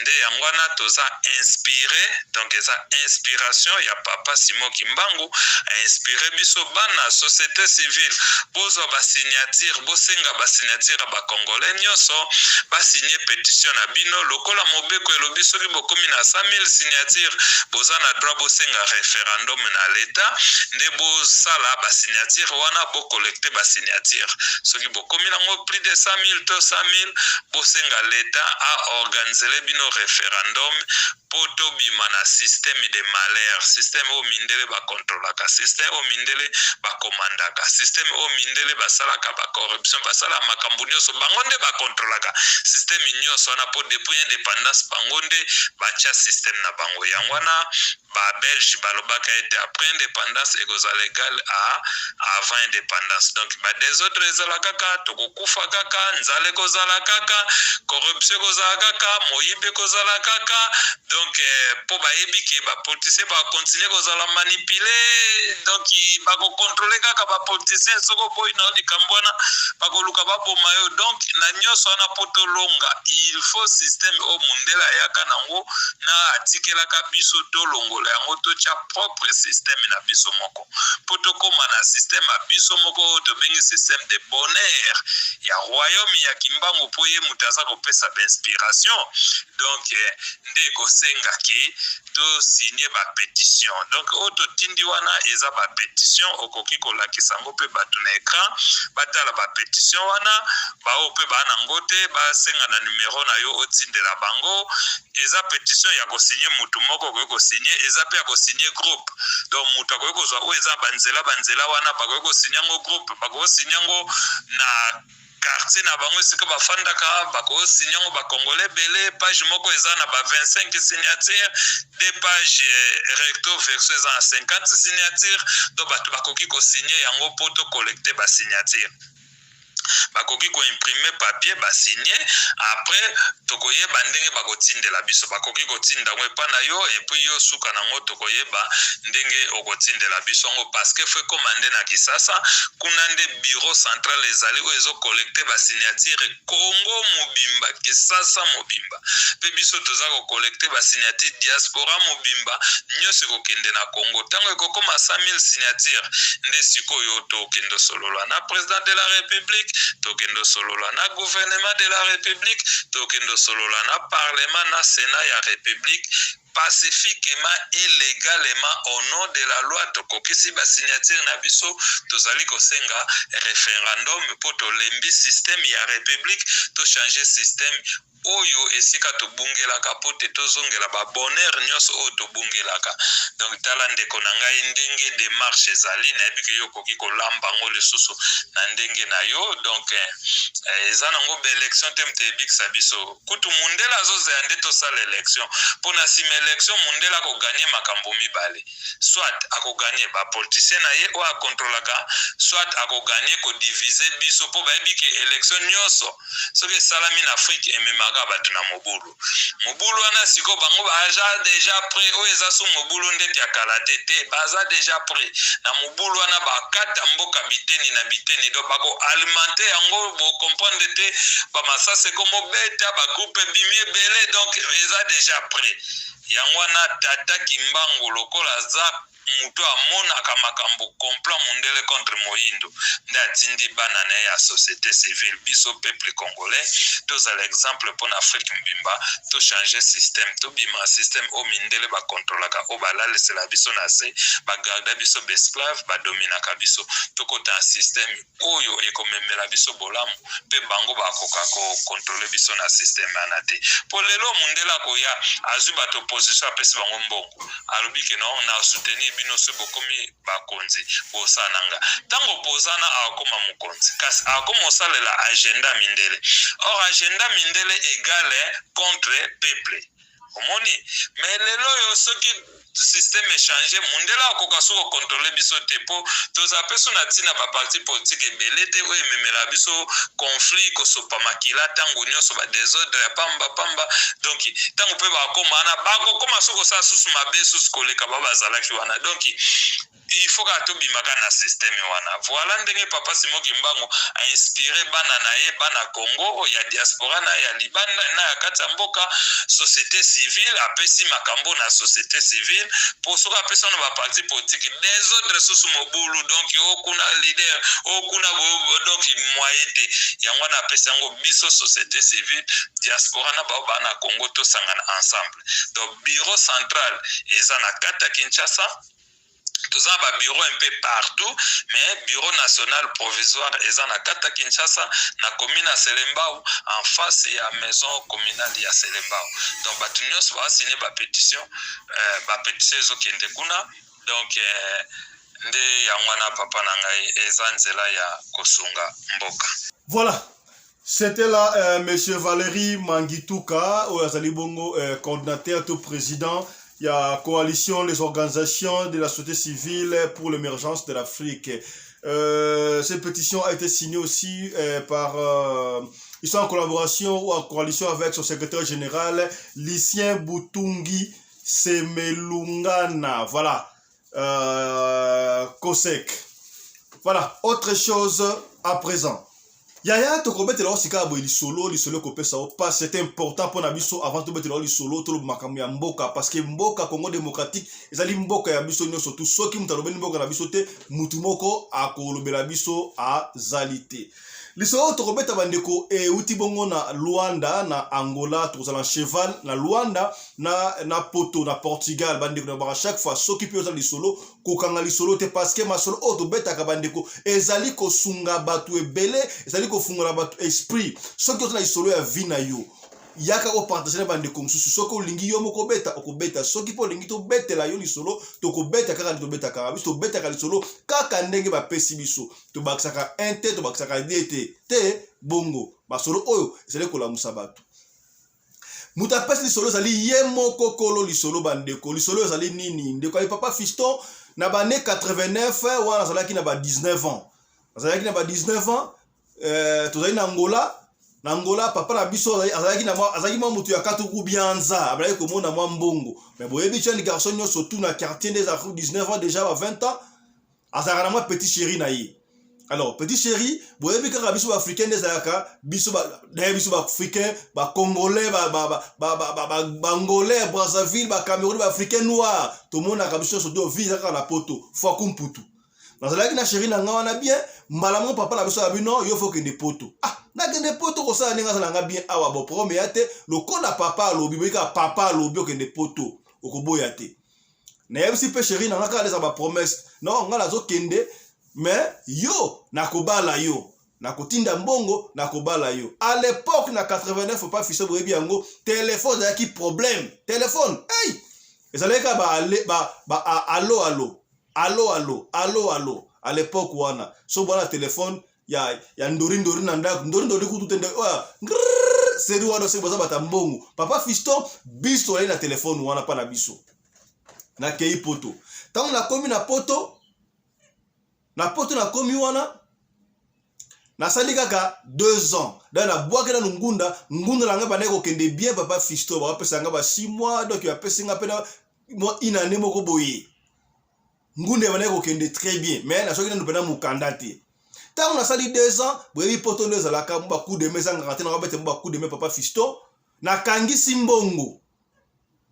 Nde yango wana toza inspiré, donc eza inspiration ya papa Simon Kimbangu a inspiré biso bana société civile bozwa basignature bosenga basignature ba congolais nyonso basigné pétition na bino lokola mobeko elobi soki bokomi na 100,000 signature boza na droit bosenga référendum na leta nde bosala basignature wana bocollecte basignature soki bokomi nango plus de 100,000 to 100,000 bosenga leta a organiser bino référendum po tobima na système de malheur, système o mindele bakontrolaka, système o mindele bakomandaka, système o mindele basalaka bacorruption basala makambo nyonso bango nde bakontrolaka système nyonso wana po depuis indépendance bango nde batia système na bango. Yango wana ba Belge balobaka ete après indépendance ekozala égal à avant indépendance. Donc ba des autres ezala kaka tokokufa kaka nzale kozala kaka corruption kozala kaka moyibe kozala kaka. Donc po bayebi ke bapoliticien bakontinue kozala manipule, donc bakokontrole kaka bapoliticien soko boyi na likambo wana bakoluka baboma yo. Donc na nyonso wana po tolonga il faut système o mundela yaka nango na atikelaka biso tolongola yango totia propre système na biso moko po tokoma na système ya biso moko tobengi système de bonheur ya royaume ya Kimbangu po ye mutu aza kopesa bainspiration. Donc nde kosenga ke to signer ba pétition. Donc oto tindi wana eza ba pétition okoki kolakisa ngo pe batu na écran batala ba pétition wana ba ope bana ngote ba senga na numéro na yo otindela bango. Eza pétition ya ko signer mutu moko ko signer, eza pe ya ko signer groupe. Donc mutu ko ko zo eza banzela wana ba ko signer ngo groupe ba ko signer ngo na quartier na bango sika bafandaka bako sinyango ba congolais belé page moko eza na ba 25 signature des pages recto verso eza na 50 signature donc batu bakoki ko signer yango poto collecter ba signature bakoki ko imprimer papier ba signer après tokoye bandenge bakotindela biso bakoki kotinda ngo epa na yo et puis yo suka nango tokoye ba ndenge okotindela biso ngo parce que faut commander na Kisasa kuna nde bureau central ezali o ezo collecter ba signature Congo mobimba Kisasa mobimba pe biso toza ko collecter ba signature diaspora mobimba nyose ko kende na Congo tango ekokoma 100,000 signature nde sikoyo to kendo solola na président de la République tokendo solola na gouvernement de la République tokendo solola na parlement na sénat ya République pacifiquement et légalement au nom de la loi tokokisi ba signature na biso tozali kosenga référendum po tolembi système ya République to changer système oyo esika tobungelaka po te tozongela ba bonheur nyonso oyo tobungelaka. Donc tala ndeko na ngai ndenge démarche ezali na yebi ke yo koki kolamba ngo lisusu na ndenge na yo. Donc eza nango ba élection te mtebikisa biso kutu mundela azozela nde tosala élection mpona nsima élection mundela akoganye makambo mibale, soit akoganye bapoliticien na ye oyo akontrolaka, soit akoganye kodivise biso mpo bayebi ke élection nyonso soki esalami na Afrique ememaka bato na mobulu wana siko bango baza deja prêt oyo eza so mobulu ndeti ya kala te baza deja prêt na mobulu wana bakata mboka biteni na biteni do bako alimenter yango bo comprendre te ba masase komo beta ba groupe bimie belé donc eza deja prêt yango wana tata Kimbangu lokola za mutu amonaka makambo complot mundele contre moyindo nde atindi bana na ye ya société civile biso peuple congolais tozala exemple mpo na afrique mbimba tochange système tobima système oyo mindele bakontrolaka oyo balalesela biso na se bagarda biso baesclave badominaka biso tokota système oyo ekomemela biso bolamu mpe bango bakoka kokontrole biso na système wana te mpo lelo mundele akoya azwi bato opposition apesi bango mbongo alobi ke non na soutenir bino so bokomi bakonzi bosananga ntango opozana akoma mokonzi kasi akoma osalela agenda mindele or agenda mindele égale contre peuple omoni mais lelo yo soki système échangé mundela akoka so kokontrole biso te mpo toza so na ntina baparti politique ebele te oyo ememela biso conflit kosopa makila ntango nyonso badésordre ya pamba donc ntango mpe bakoma wana bakokoma so kosala susu mabe susu koleka bazalaki wana donc il faut que tobimaka na système wana voilà ndenge papa Simoki Mbango a inspiré bana na ye bana Congo ya diaspora na ya Libanda na ya kati ya mboka société civile apesi makambo na société civile pour soka apesa na baparti politique des autres susu mobulu donc okuna leader okuna donc moyete yango na apesa yango biso société civile diaspora na bao bana Congo to sangana ensemble donc bureau central eza na kati ya Kinshasa. Tous un bureau un peu partout, mais bureau national provisoire est en Akata Kinshasa, na commune à Selembao, en face il y a maison communale à Selembao. Donc Batunios va signer ma pétition Zokendekuna, donc nde yangwana papa nangai ezanzela ya kosunga mboka. Voilà. C'était là monsieur Valérie Mangituka, Oazali Bongo, coordinateur tout président. Il y a coalition, les organisations de la société civile pour l'émergence de l'Afrique. Cette pétition a été signée aussi par... ils sont en collaboration ou en coalition avec son secrétaire général, Lucien Boutungi Semelungana. Voilà. Kosek. Voilà. Autre chose à présent. Yaya tokobete la sika bo lisolo kopesa o pas c'est important pour nabiso avant de mettre la lisolo to makambo ya mboka parce que mboka Congo démocratique ezali mboka ya biso nyonso tout soki mutalobeli mboka na biso te mutu moko akolobela biso azalité lisolo tokobeta bandeko uti bongo na Luanda na Angola tozala cheval na Luanda na Poto na Portugal bandeko na ba chaque fois soki pe ozali lisolo kokanga lisolo te parce que masolo to beta ka bandeko ezali ko sunga batu ebele ezali ko fungola batu esprit soki ozali lisolo ya vina yo yaka ko partager na bandeko mususu soki olingi yo moko beta okobeta soki po lingi to betela yo lisolo to ko beta kaka to beta kaka biso beta ka lisolo kaka ndenge ba pesi biso to bakisaka ente to bakisaka diete te bongo masolo oyo ezali ko la musabatu muta pesi lisolo zali ye moko kolo lisolo bandeko lisolo zali nini ndeko ali papa Fiston na ba ne 89 wana zalaki na ba 19 ans zalaki na ba 19 ans tozali na Angola papa na biso azalaki mwa mutu ya katuku bianza abalaki komona mwa mbongo mais boyebi tchani garçon nyo surtout na quartier des Afriques 19 ans déjà à 20 ans azalaka na mwa petit chéri na ye alors petit chéri boyebi kaka biso ba africain des aka biso ba africain ba congolais ba angolais Brazzaville ba Cameroun ba africain noir to mona ka biso surtout visa kaka na poto fwa kumputu nazalaki na chéri na nga wana bien malamu papa na biso ya bino yo faut que de poto na kende poto ko sala ninga sala bien awa bo prome yate lokola papa alobi boyika papa alobi okende poto okoboya te na yebisi pe chéri na nga les ba promesse non nga lazo kende mais yo nakobala yo nakotinda mbongo nakobala yo à l'époque na 89 faut pas fiso boyebi yango téléphone ya ki problème téléphone hey ezaleka allo à l'époque wana so bona téléphone ya ndori na ndako ndori kututende seri wana se boza bata mbongo papa Fiston biso na téléphone wana pa na biso na kei poto tango na komi na poto na komi wana na sali kaka 2 ans dans la boîte na ngunda langa ba neko kende bien papa Fiston ba pesa nga ba 6 mois donc ya pesa nga pena mo inane moko boye ngunda ba neko kende très bien mais na soki na ndopena mukanda te. Tant on a sali 2 ans, boyebi poto neza la ka mba coup de mesa ngate na babete mba coup de me papa Fiston na kangi simbongo.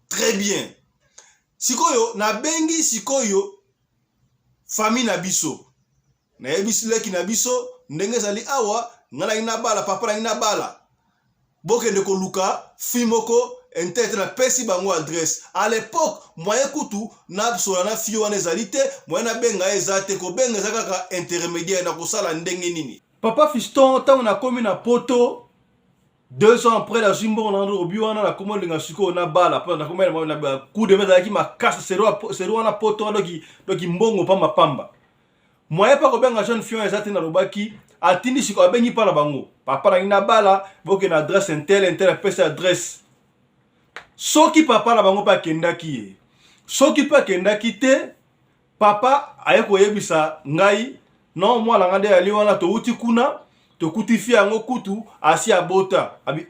Très bien. Sikoyo na bengi sikoyo famille na biso na yebisi leki na biso ndenge zali awa ngana ina bala papa na ina bala bokende ko luka fimoko entete na pesi bango adresse à l'époque moyen kutu na sola na fio wana ezalite moyen na benga ezate ko benga ezaka intermédiaire na kosala ndenge nini. Papa Fiston tant na komi na poto 2 ans après la jimbo na obi wana na komo linga siko na bala pa na komo na coup de meza ki makasa sero na poto doki mbongo pa mapamba moyen pa ko benga jeune fille ezate na lobaki atindi siko abengi pa na bango papa na ina bala boke na adresse intel pesa adresse soki papa na bango pa kendaki ye soki pa kendaki te papa aye koyebisa ngai non moi la ngande ali wana to uti kuna to kuti fi yango kutu asi abota abi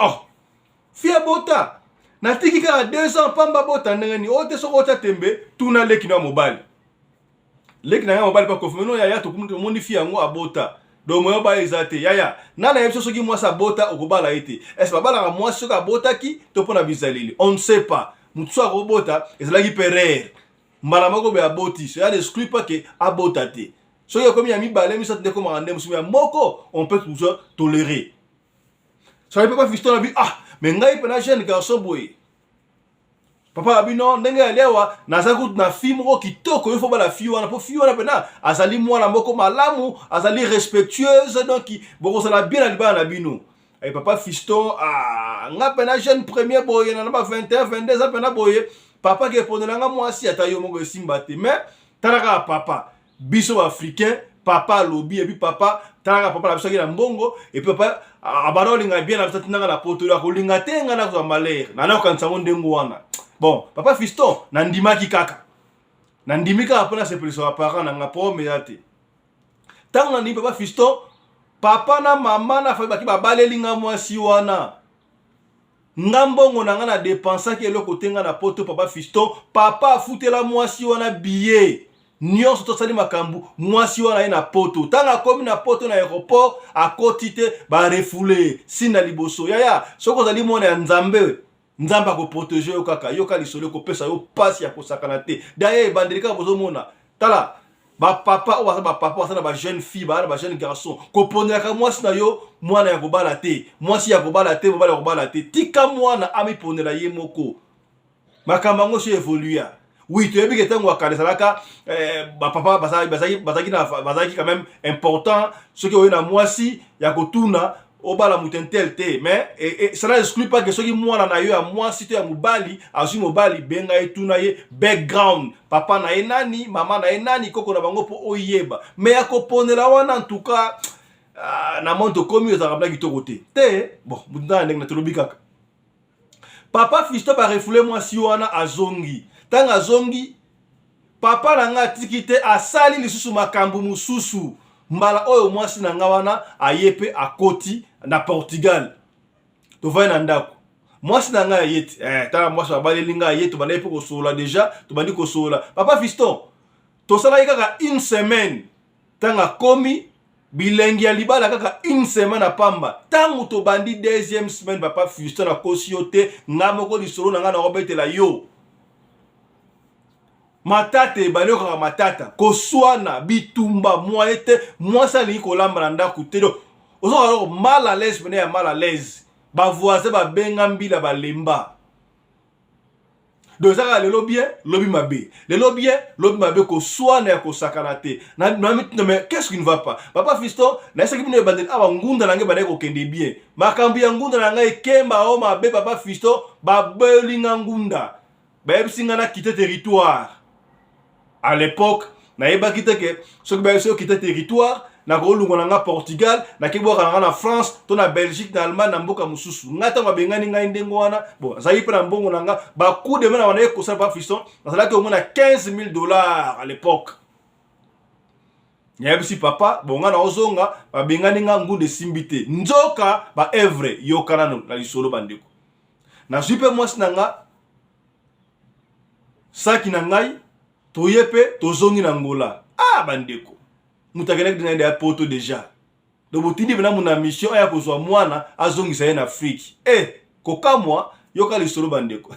fi abota na tiki ka 2 ans pamba bota ndengeni ote soko ta tembe tuna leki na mobile leki na mobile pa kofumeno ya to kumuntu mondi fi yango abota do moyo ba ezate yaya nana yebso soki moi sa bota okobala ete est babala ka moi soka bota ki to pona bizalili on ne sait pas mutu so akobota ezalaki perer mbala moko be aboti so ya exclut pas que abota te so yo komi ya mibale mi satne ko mangande musu ya moko on peut toujours tolérer so papa Fiston abi mais ngai pena jeune garçon boy papa abi non ndenge aliawa nazaku na fille moko kitoko yo fo bala fille wana po fille wana pena azali mwana moko malamu azali respectueuse donc boko sala bien ali bana bino et papa Fiston nga pena jeune premier boy na ba 21 22 ans pena boy papa ke ponela nga mwasi ata yo moko simba te mais taraka papa biso africain papa lobby et puis papa taraka papa la biso ki na mbongo et puis papa abaro linga bien na biso tinanga na poto ya ko linga tenga na ko malheur na na ko nsango ndengo wana. Bon, papa Fiston, nandimaki kaka. Nandimika apona se poliso apara na ngapo meyate. Tant nandi papa Fiston, papa na mama na fa baki babaleli nga mwasi wana. Ngambongo na nga na dépensa ki eloko tenga na poto papa Fiston, papa afutela mwasi wana billet. Nyonso to sali makambu, mwasi wana na poto. Tanga komi na poto na aéroport, akotite ba refoulé, sina liboso. Yaya, soko zali mona ya Nzambe. Nzamba ko protéger yo kaka yo kali solo ko pesa yo passe ya ko sakana te d'ailleurs bandelika bozo mona tala ba papa ou ba papa ou ba jeune fille ba jeune garçon ko ponela ka mwasi na yo mwana ya ko bala te mwasi ya ko bala te bala ko bala te tika mwana ami ponela ye moko makamba ngo so évoluer oui tu ebi ketango akale salaka ba papa bazaki quand même important ce que yo na mwasi ya ko tuna obala mutentel te mais cela exclut pas que soki mwana na yo ya mwasi to ya mobali azwi mobali benga etuna ye background papa na ye nani mama na ye nani koko na bango po oyeba mais ya koponela wana en tout cas na monto komi ezaka blaki to te bon mutana ndenge na tolobi kaka papa Fiston ba refoule mwasi wana azongi tanga azongi papa na nga tikite asali lisusu makambu mususu mbala oyo mwasi na nga wana ayepe akoti na Portugal to va na ndako mwasi na nga yeti tala mwasi abaleli nga yeto bana yepe ko sola déjà to bandi ko sola papa Fiston to sala kaka une semaine tanga komi bilengi ya libala kaka une semaine apamba tangu to bandi deuxième semaine papa Fiston na kosiote ngamoko lisolo na nga na robetela yo matate bale ko matata koswana bitumba moyete mwasa li ko lamba na ndako te do ozo alors mal à l'aise bene ya mal à l'aise ba voisin ba benga mbila ba lemba do ça lelo bien lobi mabe ko swana ko sakana te na mais qu'est-ce qui ne va pas papa Fiston na ça qui bino bandel aba ngunda nange ba ko kende bien makambi ya ngunda nanga ekemba o mabe papa Fiston ba belinga ngunda ba ebisinga na quitter territoire. À l'époque, na yeba kite ke so que ba so quitter territoire na ko lunga na Portugal na kebo na France to na Belgique na Allemagne na mboka mususu ngata mabengani ngai ndengo wana bon zayi pe na mbongo nanga ba coup de main wana ko sa pa Fiston na sala ke on a $15,000 à l'époque. Nyabi si papa bon nga na ozonga ba bengani nga ngunde simbite nzoka ba evre yokana no la lisolo bandeko na jipe mwasi nanga saki na ngai toyepe tozongi na ngola bandeko mutakene kidina ya poto déjà do botindi bena muna mission ya kozwa mwana azongisa ye na Afrique kokamwa yoka lisolo bandeko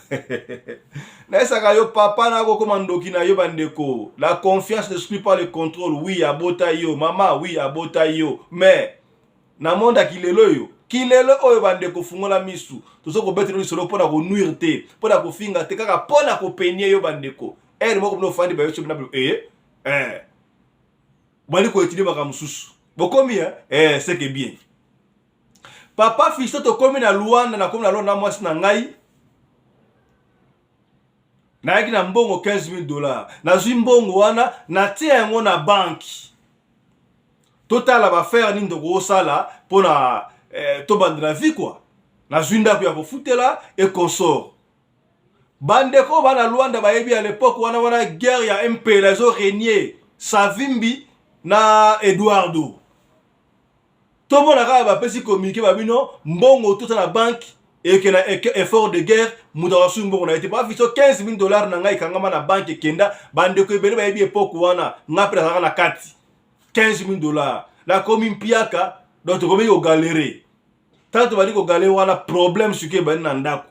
naesaka yo papa na kokoma ndoki na yo bandeko. La confiance n'exclut pas le contrôle. Oui abota yo mama, oui abota yo, mais na monde kilelo yo kilelo oyo bandeko fungola misu tozo ko betelo lisolo pona ko nuire te pona ko finga te kaka pona ko penie yo bandeko moko no fandi ba yo chebna bali ko étudier makamususu bokomi c'est que bien papa Fiston to komi na Luanda na komi na Luanda mwasi na ngai na yaki na mbongo $15,000 na zwi mbongo wana na tia yango na banki totala ba faire nini ndoko osala pona to bandela vie quoi na zwi ndako ya kofutela et consort bandeko bana Luanda bayebi à l'époque wana guerre ya MPLA ezo régner Savimbi na Eduardo tomona kaka bapesi communiqué babino mbongo tota na banque et que na effort de guerre muda su mbongo na été pas fiso $15,000 na ngai kangama na banque kenda bandeko ebele bayebi époque wana ngapela saka na kati $15,000 la komi mpiaka donc tokomi ko galérer tanto bali ko galérer wana problème suke bani na ndako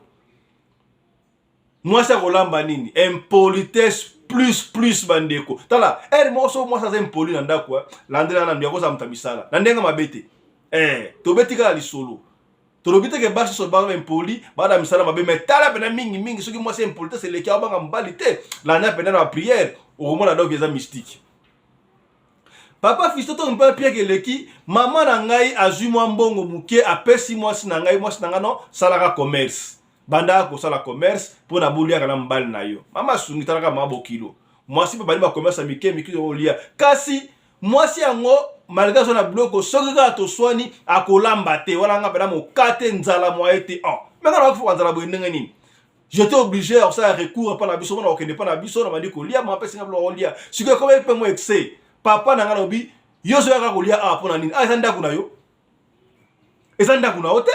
moi ça kolamba nini impolitesse plus bandeko tala moso moi ça impoli na ndako landela na ndako za mtabisala na ndenga mabete tobetika lisolo tolobite ke basi so ba impoli bada misala mabe metala pena mingi soki moi c'est impolitesse c'est le kia banga mbalite la na pena na prière au moment donc eza mystique. Papa Fiston to mpa pia ke leki mama na ngai azui mwa mbongo muke apesi mwasi na ngai no salaka commerce banda ko sala commerce pona bulia kana mbali na yo mama sungi talaka mabo kilo mwasi pe bani ba commerce miki olia kasi mwasi yango malgré son bloko soki ka to swani akolamba te wala nga pena mokate nzala mwa ete mais kana ko nzala bo ndenge nini j'étais obligé à faire recours pas na biso na okende pas na biso na bandi ko lia mwa pesi ngablo olia siko ko pe mo excès papa na ngana obi yo so yaka ko lia pona nini ezanda kuna yo ezanda kuna ote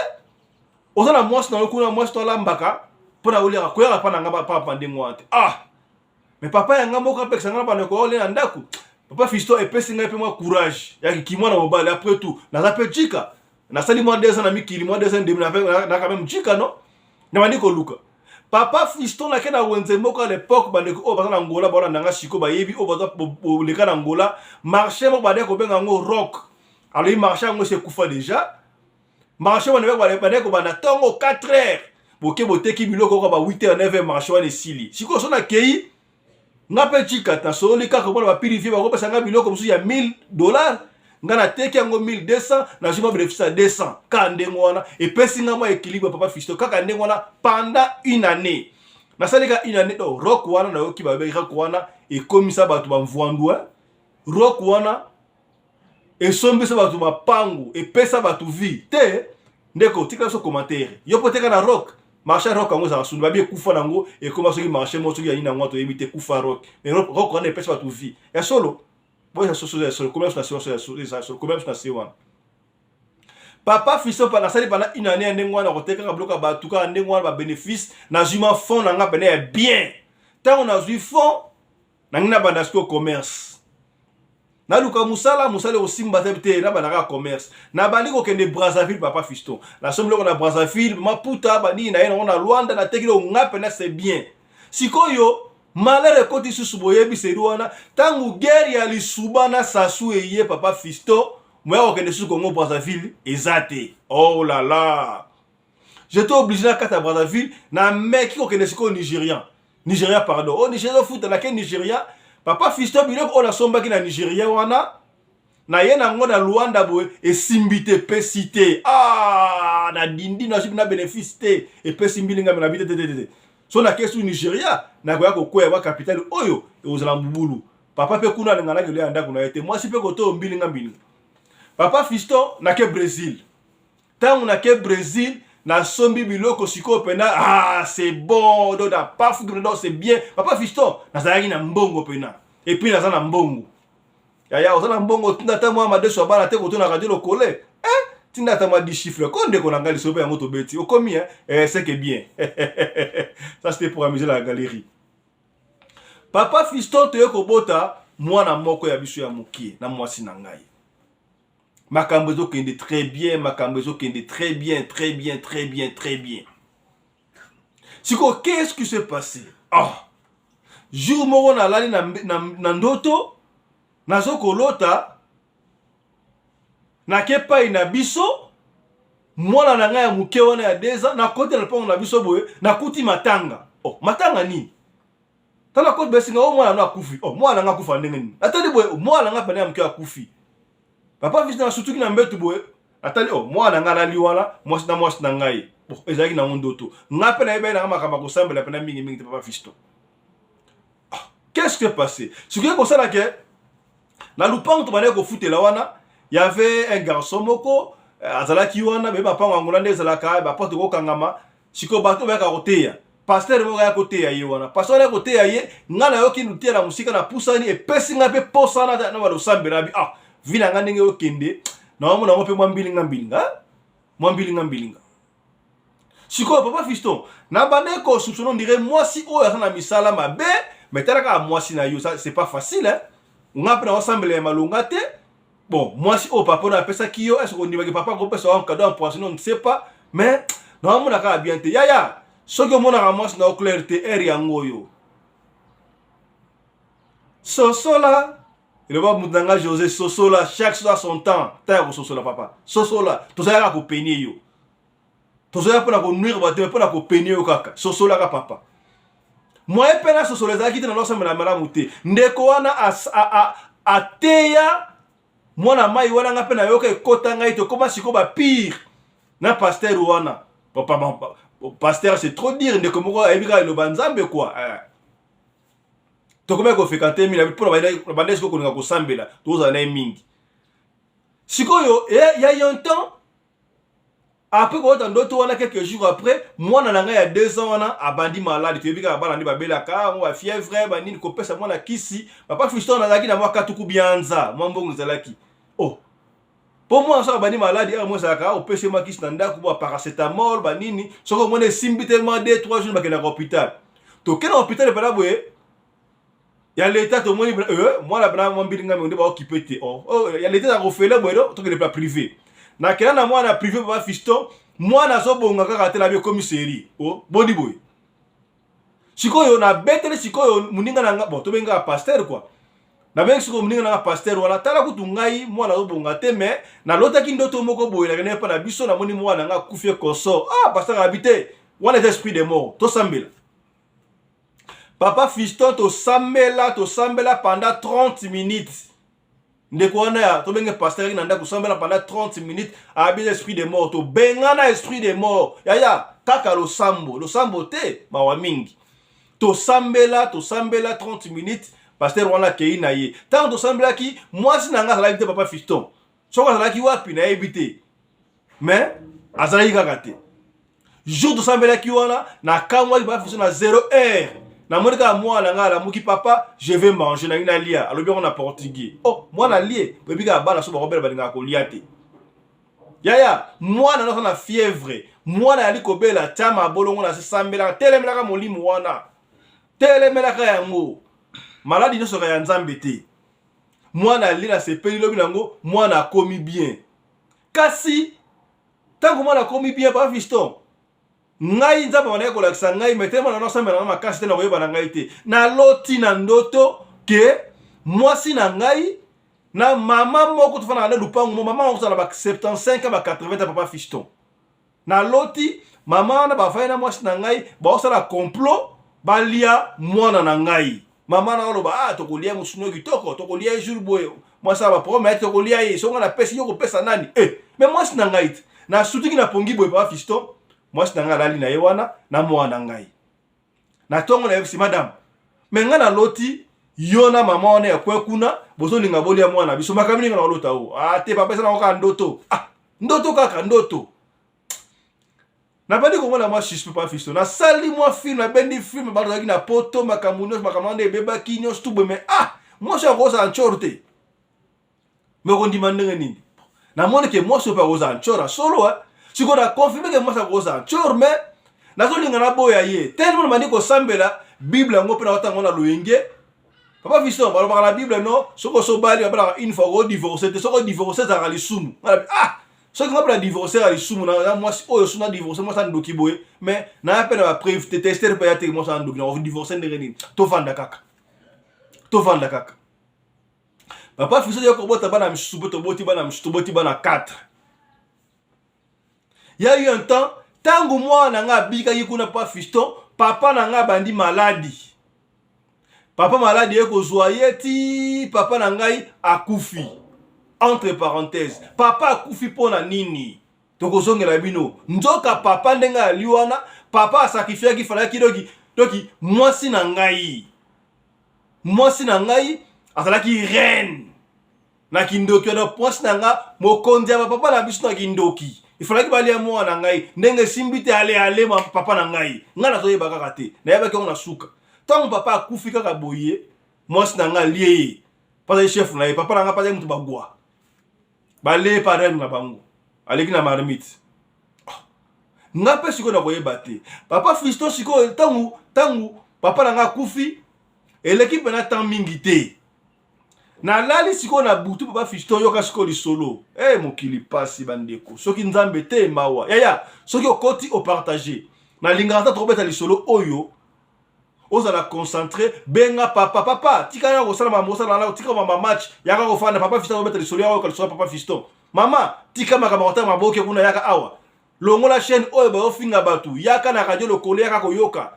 ozana mwasi na kuna mwasi to lambaka pona olia ko yaka pana ngaba papa ndengo ante mais papa yanga moko apekisa ngana bana ko olia ndaku papa Fiston epesi ngai pe moi courage ya kimwana mobile après tout na zape chika na sali moi 2 ans na mikili moi 2 ans de na quand même chika non na bandi ko luka papa Fiston na kena wenze moko à l'époque bandeko o bazana ngola bona nanga siko bayebi o baza leka na ngola marché mo bandeko benga ngo rock alors il marché ngo c'est kufa déjà marché mo bandeko bana tongo 4 heures boke boteki biloko ko ba 8 heures 9 heures marché wana sili siko so na kei ngape chika ta so leka ko ba purifier ba ko pesa nga biloko musu ya $1,000 ngana teki yango 1200 na juma bénéfice à 200 kande ngwana et pesi nga moi équilibre papa Fiston kaka ndengwana pendant une année na salika une année do rock wana na yoki ba be rock wana et komisa batu ba mvwandu rock wana et sombisa batu mapangu et pesa batu vie te ndeko tika so commentaire yo poteka na rock marché rock ngo za sunba bi kufa nango et comment soki marché mo soki ya ina ngwato ebite kufa rock mais rock wana pesa batu vie ya solo boya sur le commerce national sur le commerce national papa Fiston pa na sali pendant une année ndengwana koteka ka bloka ba tuka ndengwana ba bénéfice na juma fond na nga bene bien tant on a eu fond na ngina banda sko commerce na luka musala osimba te na banda ka commerce na bali ko kende Brazzaville papa Fiston na somme loko na Brazzaville Maputa bani na yena na Luanda na tekilo ngape na c'est bien sikoyo malere koti susu boyebi seruana tangu guerre ya lisuba na sasu eye papa Fiston moi okende susu Congo Brazzaville ezate oh là là j'étais obligé na kata Brazzaville na mec qui okende siko Nigeria pardon oh Nigeria foot na ke Nigeria papa Fiston biloko ona somba ki na Nigeria wana na yena ngona Luanda boy e simbite pesite na dindi na sibina bénéfice te e pesimbi nga na bite so na kesu Nigeria na koya ko kwa capitale oyo ozala mbulu papa pe kuna ngana ke le anda kuna ete moi si pe ko to mbili ngambili papa Fiston na ke Brésil tangu na ke Brésil na sombi biloko siko pena c'est bon do da paf do c'est bien papa Fiston na zalaki na mbongo pena et puis na za na mbongo ya ozana mbongo tunda ta moi madeso bana te ko to na radio lokole tinda ta ma 10 chiffres konde ko na ngali sobe yango to beti okomi c'est que bien ça c'était pour amuser la galerie papa Fiston te ko bota mwana moko ya biso ya mukie na mwasi na ngai makambo ezokende très bien Siko, qu'est-ce qui s'est passé? Ah, jour moko na lali na ndoto, nazo kolota, na kepa ina biso, mwana na nga ya muke wana ya 2 ans, na kote na pongo na biso boye, na kuti matanga. Oh, matanga nini? Tala kote besinga, oh mwana na akufi. Oh, mwana nga kufa ndenge nini? Atali boye, mwana nga pene ya muke akufi. Papa visi na sutuki na mbetu boye, atali, oh, mwana nga lali wana, mwasi na ngai. Bon, ezaki na ndoto. Nga pena ebe na makamba kosambela pena mingi te papa fisto. Qu'est-ce qui s'est passé? Ce qui est comme ça que na lupango to bane ko futela wana, il y avait un garçon moko azalaki wana be papa ngangula nde zalaka ba porte ko kangama, siko bato ba ka koteya. Pasteur mo ya koteya ye wana. Pasteur ya koteya ye, nga na yoki nutia na musika na pusani e pesi nga pe posana na ba sambela bi. Ah, vina nga ndenge okende. Na mo na mo pe mwambilinga. Mwambilinga. Siko papa fiston, na bande ko soupçonnon dirait moi si o ya na misala mabe, mais talaka moi si na yo ça c'est pas facile hein. On a pris ensemble les malongate. Bon, moi si o papa na pesa kiyo, est-ce qu'on dit que papa ko pesa un cadeau en poisson, on ne sait pas, mais non mon aka bien te. Ya, ce que mon aka moi na clarté er yango yo. Sosola, il va mudanga José Sosola chaque chose à son temps. Ta Sosola papa. Sosola, tout ça ya ko peigner yo. Tozoya pona ko nuire ba te pona ko peigner yo kaka. Sosola ka papa. Moi pena sosola za kiti na losa mala mala muté. Ndeko wana a teya mwana mai wana nga pena yoka ekota ngai to koma siko ba pire. Na pasteur wana. Papa pasteur c'est trop dire ndeko moko ebika lo banzambe quoi. To koma ko fekante mi la pona ba bande siko ko nga ko sambela. Toza na mingi. Siko yo il y a un temps. Après quand on doit tourner quelques jours après, moi na nga ya 2 ans wana abandi malade, tu bika bana ndi babela ka, moi fièvre, bani ni kopesa moi na kisi, papa fiston na zaki na moi katuku bianza, moi mbongo zalaki. Oh. Pour moi ça bani malade, moi ça ka, au pese moi kisi na ndako ba paracétamol, banini, soko moi ne simbi tellement 2-3 jours bakena hôpital. To kena hôpital pala boye. Ya l'état to moi moi la bana moi bilinga me ndeba occupé. Oh, ya l'état a refait boye to que le pas privé. Na kena na moi na privé papa fiston, moi na zo bonga kaka te la bio commissairie. Oh, body boy. Sikoyo na betele sikoyo muninga na bon to benga pasteur quoi. Na benga sikoyo muninga na pasteur wala tala kutu ngai moi na zo bonga te mais na lota ki ndoto moko boy la kena pa na biso na moni moi na nga kufie koso. Ah, pasteur habité. Wana esprit de mort. To sambela. Papa fiston to sambela pendant 30 minutes. Ndeko wana ya to benge pasteur na ndako sambela pendant 30 minutes a bien esprit de mort to bengana esprit de mort ya kaka lo sambo te mawa mingi to sambela 30 minutes pasteur wana kei na ye tant to sambela ki moi si nanga sala papa fiston soko sala ki wapi na ebité mais azali kaka te jour to sambela ki wana na kamwa ba fiston na 0 heure. Na monika moi na ngala muki papa je vais manger na ina lia alobi on a portugais. Oh moi na lié bebika bana so ba robela balinga ko liate. Ya moi na fièvre. Moi na ali ko bela tama bolongo na se sambela telemela ka molimu wana. Telemela ka yango. Maladi no so ya nzambe te. Moi na li na se peli lobi nango moi na komi bien. Kasi tango moi na komi bien pas fiston. Ngai nzaba wana ko lakisa ngai metema na nosa mena makasi te na koyeba na ngai te na loti na ndoto ke mwasi na ngai na mama moko tofana na lupango mo mama moko na ba 75 ba 80 papa fiston na loti mama na ba faina mwasi na ngai ba osala complot balia mwana na ngai mama na loba ah tokolia musuno kitoko tokolia jour boyo mwasi ba promettre tokolia ye songa na pesi yoko pesa nani mais mwasi na ngai na sutiki na pongi boyo papa fiston. Moi je n'anga lali na yewana na mwana ngai. Na tongo na yebisi madame. Menga na loti yona mama wana ya kwekuna bozo linga boli ya mwana biso makamini na lota o. Ah te papa sana oka ndoto. Ah ndoto kaka ndoto. Na bandi ko mona moi suspect pas fisto. Na sali moi film na bendi film ba laki na poto makamuno makamande beba kinyo stube mais ah moi je rosa en chorte. Me ko ndimande nini. Na mona ke moi so pa rosa en chora solo si on a confirmé que moi ça cause un chor mais nazo linga na boya ye tellement mani ko sambela bible ngo pena otanga na luinge papa fiston ba la bible non soko so bali ba une fois divorcé te soko divorcé za kali sumu ah Ce qui m'a divorcé à l'issue, moi, oh, je suis divorcé, moi, ça ne doki boy, mais n'a pas de preuve, t'es testé, pas y moi, ça ne doki, on va divorcer de rien. Tofan dakaka. Tofan dakaka. Papa, fils de Yakobo, t'as pas m'choubo, toboti, bana m'choubo, bana 4. Il y a eu un temps, tant que moi, n'a bika yikuna pas fiston, papa n'a bandi maladie. Papa malade, yeko zoyeti, papa n'a akufi. Entre parenthèses, papa akufi pona nini. Tokozonge la bino. Nzoka papa ndenga liwana, papa a sacrifié qui fallait doki mwasi na ngai. Mwasi na ngai azala ki reine. Na kindoki na mwasi na nga mokonzi ya papa na biso na kindoki. Il fallait que balia mwa na ngai ndenge simbite ale ma papa na ngai. Nga na zoye baka kate. Na yeba ke on suka. Tant papa akufi kaka boye, mwasi na nga lié. Pas chef na papa na nga pas mutu bagwa. Balé parem na bango. Aleki na marmite. Nga pe siko na koyeba te. Papa fiston siko tangu papa na nga kufi eleki pena tan mingi te. Na lali siko na butu papa fiston yoka siko li solo. Mokili pasi bandeko. Soki nzambe te mawa. Yaya, soki okoti o partager. Na lingata trobeta li solo oyo. Oza la concentré benga papa tika na kosala mamosala na tika mama match yaka kofana papa fiston obeta lisolo yako kalisolo papa fiston mama tika makamata maboke kuna yaka awa longola chaîne oyo ba ofinga batu yaka na radio lokole yaka koyoka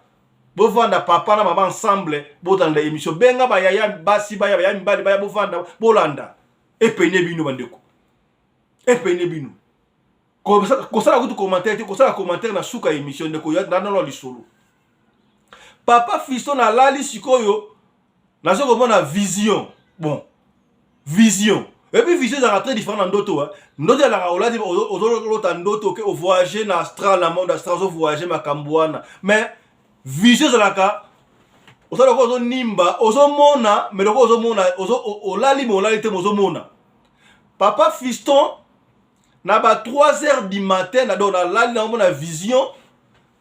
bovanda papa na mama ensemble botanda émission benga ba yaya basi ba yaya mbali ba bovanda bolanda epenye bino bandeko epenye bino ko sala kutu commentaire na suka émission ndeko ya na lisolo. Papa fiston na lali sikoyo na zo komona vision. Bon. Vision. Et puis vision ça très différent ndoto. Ndoto la oladi ozolota ndoto ke o voyager na astral na monde astral o voyager makambwana. Mais vision ça la ka osala ko nimba ozomona mais loko ozomona olali mo olali te ozomona. Papa fiston na ba 3h du matin na do na lali na mona vision.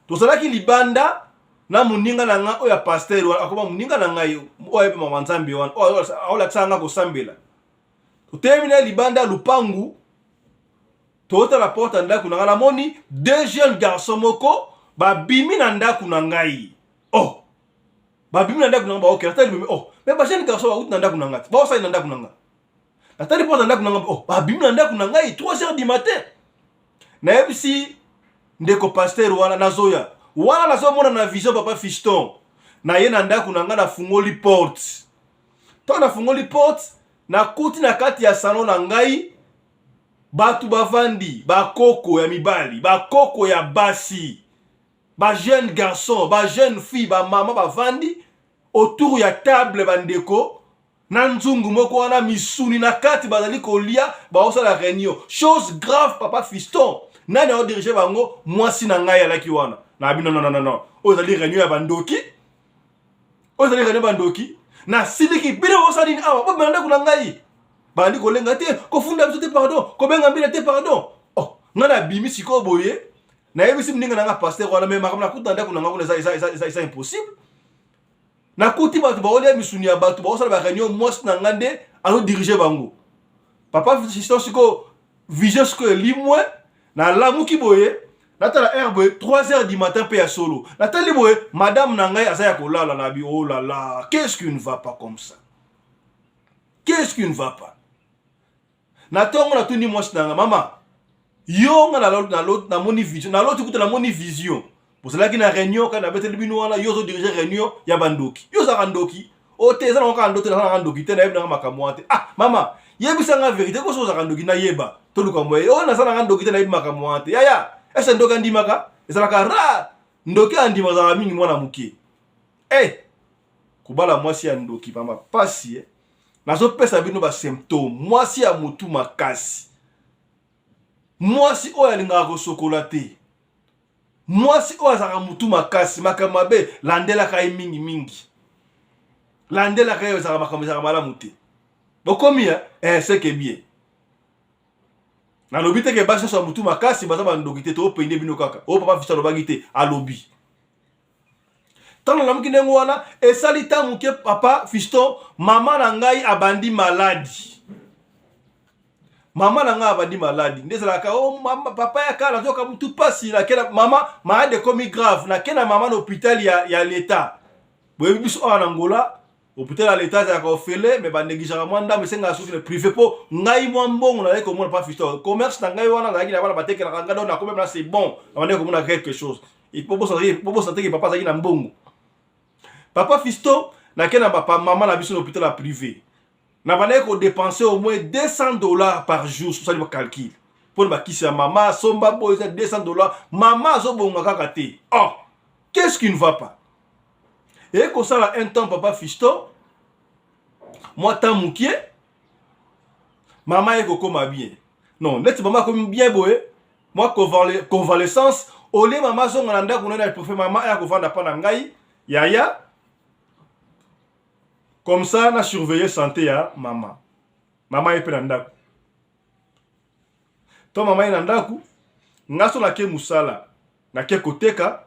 To sala ki libanda na muninga na nga oya pasteur akoma muninga na nga yo oya pe mama nzambe wana ola tsanga ko sambela to terminer libanda lupangu to la porte ndako na la moni deux jeunes garçons moko ba bimi na ndako na ngai ba bimi na ndako na ba okerte mais ba jeune garçon ba ut na ndako na ngati ba osa na ndako na nga na tali porte ndako na nga ba bimi na ndako na ngai 3h du matin na ebisi ndeko pasteur wana nazoya wana nazo mona na vision papa fiston na ye na ndako na nga na fungoli porte to na fungoli porte na kuti na kati ya salon na ngai batu bavandi ba koko ya mibali ba koko ya basi ba jeune garçon ba jeune fille ba mama bavandi autour ya table bandeko na nzungu moko wana misuni na kati bazali kolia ba osala réunion chose grave papa fiston nani o diriger bango mwasi na ngai alaki wana na bino non ozali réunion ya bandoki ozali réunion bandoki na siliki bino osali ni awa bo banda kuna ngai bandi kolenga te ko funda biso te pardon ko benga mbila te pardon ngana bimi siko boye na yebisi mninga na nga pasteur wana mema kama nakutanda kuna ngakuna ça impossible na kuti batu ba olia misuni ya batu ba osala ba réunion mwasi na ngande alo diriger bango papa fiston siko vision siko limwe na lamuki boye natala herbe 3h du matin pe ya solo natali boye madame nangai asaya kolala na bi oh là là qu'est-ce qui ne va pas comme ça qu'est-ce qui ne va pas na tongo na tuni mwasi nanga mama yo nga na moni vision na l'autre côté na moni vision pour cela qui na réunion kana beteli bino wana yo zo diriger réunion ya bandoki yo za bandoki o te za nga ndoto na bandoki te na yebna makamwate mama yebisa nga vérité ko so za bandoki na yeba to luka moye o na za nga ndoki te na yebma makamwate yaya ese ndoka ndimaka ezalaka ra ndoki andima za mingi mwana muke kubala mwasi ya ndoki mama pasi nazo pesa bino ba symptôme mwasi ya mutu makasi mwasi oyo alingaka kosokola te mwasi oyo azalaka mutu makasi makambo mabe landelaka ye mingi landelaka ye ezalaka makambo ezalaka malamu te bokomi c'est que bien na lobi te ke basi so mutu makasi baza bandoki te to pende bino kaka o papa fiston lobaki te alobi tano la mukine ngwana esali ta muke papa fiston mama na ngai abandi maladi Maman n'a pas dit maladie. Ndezalaka oh mama papa ya kala zoka mutu pasi na kena mama malade comme grave na kena maman l'hôpital ya l'état. Boye biso en Angola hôpital à l'état ya ko fele mais ba négligera mwanda mais senga souci le privé po ngai mwa mbongo na ko mona pas fisto. Commerce na ngai wana na kina bana bateke na kanga na ko même là c'est bon. On est comme quelque chose. Il faut sentir que papa zaki na mbongo. Papa fisto na kena papa maman na biso l'hôpital à privé. Na bana ko dépenser au moins $200 par jour sur ça le calcul. Pour ma kisi ya maman somba boy $200 maman zo bonga kaka te. Oh, qu'est-ce qui ne va pas? Et comme ça là un temps papa fisto moi tant moukié maman est comme bien. Non, net maman comme bien boy. Moi convalescence au lieu maman zo nganda kunena pour faire maman ya kovanda pa na ngai yaya. Comme ça, on a surveillé santé à maman. Maman est penandaku. Ton maman est nandaku. Ngaso na ke musala. Na ke koteka.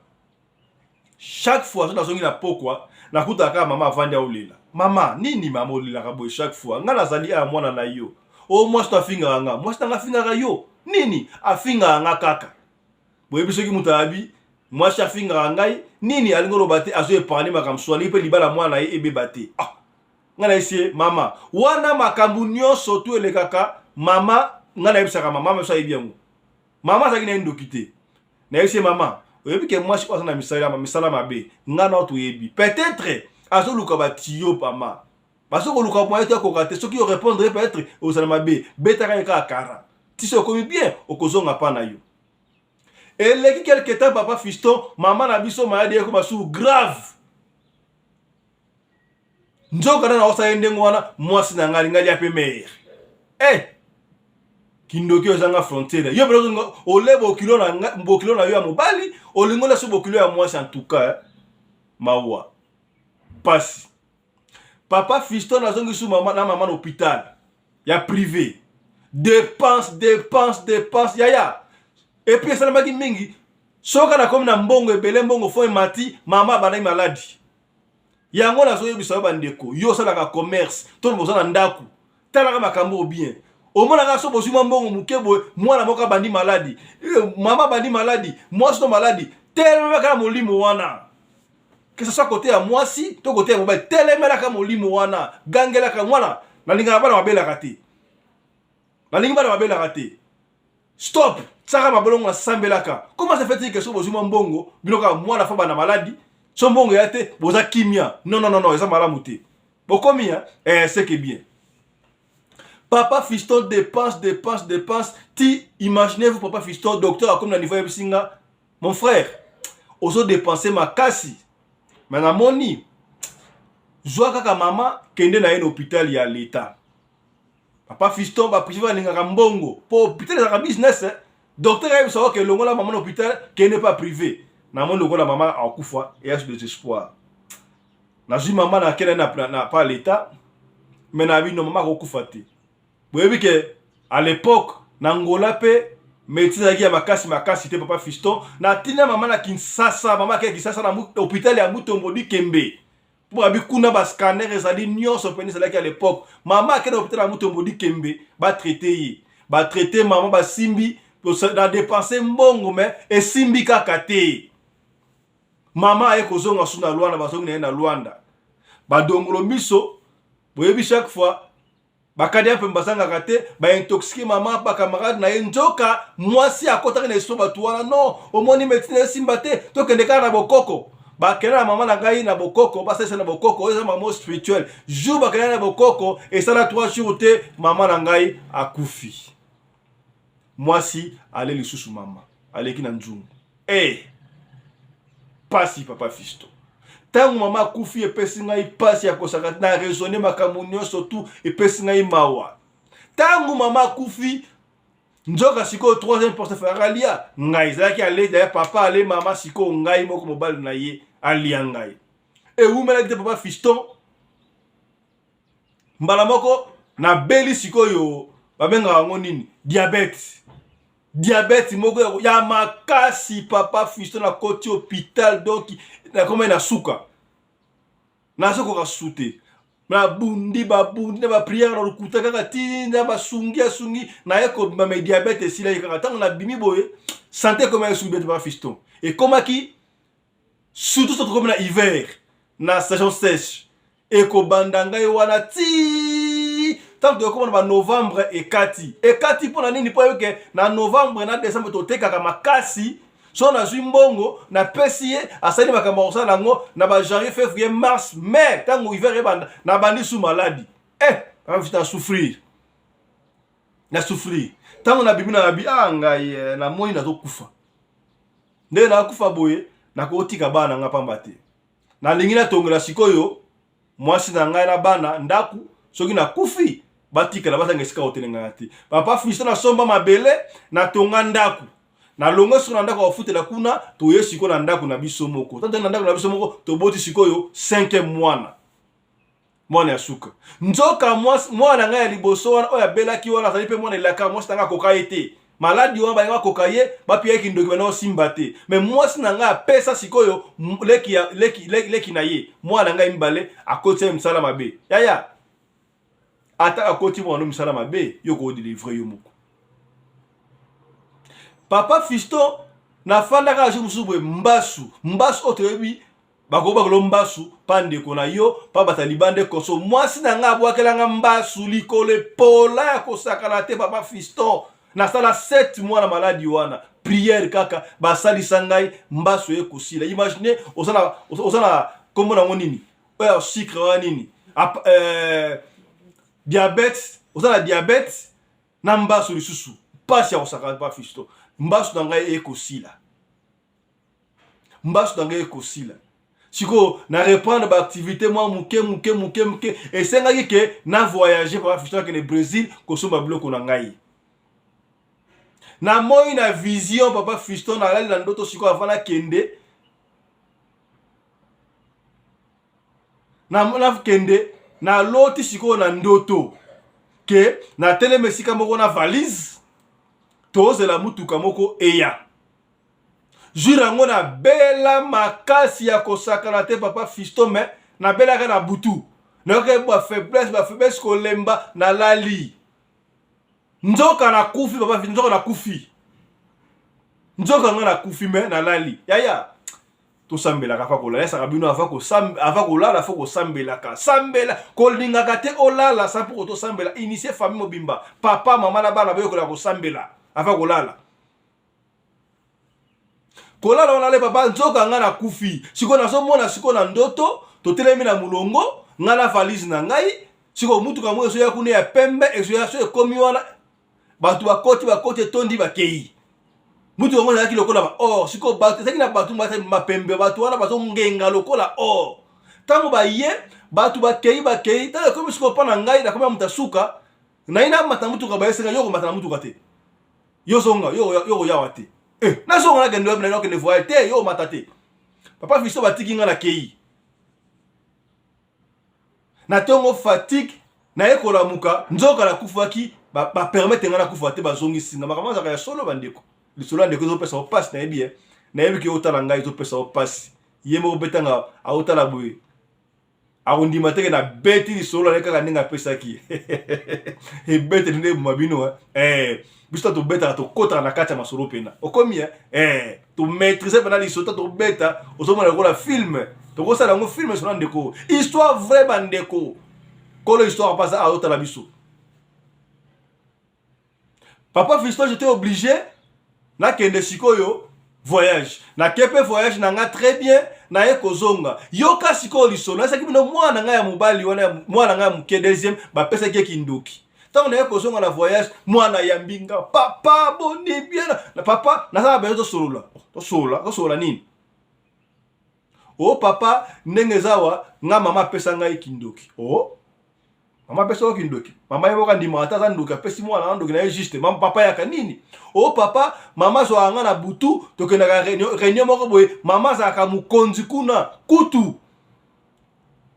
Chaque fois, je n'ai pas pourquoi. Na kutaka maman vanja olila. Maman, nini maman olila kabo chaque fois. Nga nazali a mwana na yo. O moi je t'afinga nga. Moi je t'afinga yo. Nini afinga nga kaka. Boye biso ki mutabi. Moi je t'afinga ngai. Nini alingolo bate azo épargner makamswali pe libala mwana ye ebe bate. Ah. Ngana isi mama wana makambu nyonso tu ele kaka mama ngana yebisaka mama mesa yebiango mama zaki na ndokite na isi mama oyebi ke moi je na misala mabe ngana to yebi peut-être azoluka batio mama parce que luka mo ete ko kate soki yo répondre peut-être osala mabe betaka eka kara ti se komi bien okozonga pa na yo et leki quelque temps papa fiston mama na biso malade ko basu grave. Nzoka na osa yende ngwana mwasi na ngali ya pemer. Kindoki ozanga frontière. Yo belo olebo kilo na yo ya mobali, olingola so bokilo ya mwasi en tout cas. Mawa. Pasi. Papa fiston na zongi su mama na maman hôpital. Ya privé. Dépense yaya. Et puis ça na maki mingi. Soka na comme na mbongo ebele mbongo fo mati, mama bana maladie. Yango na zoyo biso bandeko yo salaka commerce to boza na ndaku talaka makambo bien omona ka so bozuma mbongo mukebo mwana moka bandi maladi mama bandi maladi moi so maladi tellement ka molimo wana que ce soit côté ya mwasi to côté ya mobali tellement ka molimo wana gangela ka mwana na linga bana mabela kate na linga bana mabela kate stop saka mabolongo na sambelaka comment ça fait que so bozuma mbongo biloka mwana fa bana maladi Sombongo yate boza kimia. Non, ça malamu te. Bokomi c'est que bien. Papa fiston dépense. Ti imaginez-vous papa fiston docteur comme na niveau yebsinga. Mon frère, ozo dépenser ma kasi. Mais na moni. Joa kaka mama kende na un hôpital ya l'état. Papa fiston ba privé linga mbongo. Po hôpital za business. Docteur yebisa ke longola maman hôpital kende pas privé. Na mon logo la maman a kufa et a de désespoir. Na ji maman na kene na pas l'état mais na bi no maman ko kufa te. Boyebi que à l'époque na Angola pe médecin ya makasi te papa fiston na tina maman na Kinshasa maman ke Kinshasa na hôpital ya Mutombo di Kembe. Pour abi kuna ba scanner ezali nyonso peni cela à l'époque maman ke na hôpital ya Mutombo di Kembe ba traiter maman ba simbi pour na dépenser mbongo mais et simbi kaka te. Maman aye kozonga suna Luanda bazongi na Luanda. Ba dongolo miso boyebi chaque fois bakadi un peu mbasanga kate ba intoxiquer maman ba camarade na njoka mwasi akota na so batuana non omoni médecin simbate to kende kana bokoko ba kena maman na ngai na bokoko ba sesa na bokoko eza maman spirituel jour ba kena na bokoko et ça la 3 jours te maman na ngai akufi mwasi ale lisusu maman ale kina nzungu pasi papa fisto tangu mama kufi epesi ngai pasi ya kosaka na raisonner makambo nyonso tu epesi ngai mawa tangu mama kufi njoka siko 3e portefeuille alia ngai zaki ale da papa ale mama siko ngai moko mobali na ye alia ngai e umela de papa fisto mbala moko na beli siko yo babenga ngo nini diabète moko ya makasi papa fiston na koti hôpital donc na comme na suka na soko ka souté na bundi na ba prière na lukuta kaka tinda ba sungi na yeko ba diabète sila kaka tant na bimi boye santé comme un soubi de fiston et comme qui surtout surtout comme na hiver na saison sèche et ko bandanga wana ti tant que comme na novembre et kati pour na nini po que na novembre na décembre to tekaka makasi so na zimbongo na pesie asali makambo osala nango na ba janvier février mars mai tango hiver ebanda na bandi sous maladie na souffrir tango na bibi na bi ngai na moi na to kufa nde na kufa boye na ko tika bana nga pamba te na lingi na tongela sikoyo mwasi na ngai na bana ndaku soki na kufi batika na basanga sika otelenga te papa Fiston na somba mabele na tonga ndaku na longo sur na ndako ofutela kuna to yesiko na ndako na biso moko tante na ndako na biso moko to boti sikoyo 5e mwana ya suka nzoka mwana nga ya liboso wana oya belaki wana azali pe mwana elaka mwasi tanga kokaye te maladi wana ba kokaye ba pia kindoki bana osimba te mais mwasi na nga pesa sikoyo leki na ye mwana nga imbale akoti msala mabe yaya ata akoti mwana msala mabe yoko délivrer yo moko papa Fiston na fanda ka musubwe mbasu otebi bakoba kolo mbasu pande kona yo pa batalibande koso mwasi na nga bwakelanga mbasu likole pola ya kosakana te papa Fiston na sala 7 mois na maladi wana prière kaka basali sangai mbasu e kosila imaginez osana kombo na nini oya sucre wa nini diabète osana diabète na mbasu lisusu pasi ya kosakana papa Fiston mbasu na ngai ekosila siko na reprendre ba activité moi muke et senga ke na voyager papa Fiston ke ne Brésil ko somba bloko na ngai na moi na vision papa Fiston na lali na ndoto siko avana kende na kende na loti siko na ndoto ke na telemesika moko na valise toze la mutuka moko eya jurango na bela makasi ya kosakana te papa Fiston mais na bela ka na butu na ke ba faiblesse ko lemba na lali nzoka na kufi papa Fiston nzoka na kufi mais na lali yaya to sambela ka fa ko la sa bino ava ko lala fa ko sambela ko linga ka te olala sa pour to sambela initier famille mobimba papa mama na bana boyo ko sambela ava kolala wana le papa nzoka nga na kufi siko na somona siko na ndoto to telemi na mulongo nga na valise na ngai siko mutuka mo so ya kuna ya pembe ezo ya so ekomi wana batu bakoti tondi bakei mutuka ngo na ki lokola ba siko batu saki na batu ma pembe batu wana bazo ngenga lokola tango ba ye batu bakei ta komi siko pa na ngai na komi mutasuka na ina mata mutuka ba yesenga yoko mata na mutuka te yo songa yo ya wate na songa na kende na kende voye te yo matate papa Fiston batiki nga na kei na tongo fatigue na ekola muka nzoka na kufaki ba permettre nga na kufa te bazongi singa makama za ya solo bandeko lisolo ndeko zo pesa opasi na yebi na yebi ki otala ngai zo pesa opasi yemo betanga aotala boye arundi mateke na beti lisolo na kaka ninga pesa ki e beti ndebo mabino biso to beta to kota na kati ya masolo pena okomi to maîtriser pendant l'histoire to beta osomona ko film to ko sala ngo film sur ndeko histoire vraie bandeko ko l'histoire passe à autre la biso papa Fiston j'étais obligé na kende sikoyo voyage na kepe voyage na nga très bien na ye kozonga yoka sikoyo lisolo ça ki bino mwana nga ya mobali wana mwana nga muke deuxième ba pesa ke kindoki tant on est kozonga na voyage mwana ya mbinga papa boni bien na papa na ça bezo to sola nini papa ndenge zawa nga mama pesa nga ikindoki mama pesa okindoki mama yeboka ndima ata za ndoka pesi mwana ndoki na juste mama papa yaka nini papa mama zo anga na butu tokenda ka réunion moko boye mama za ka mukonzi kuna kutu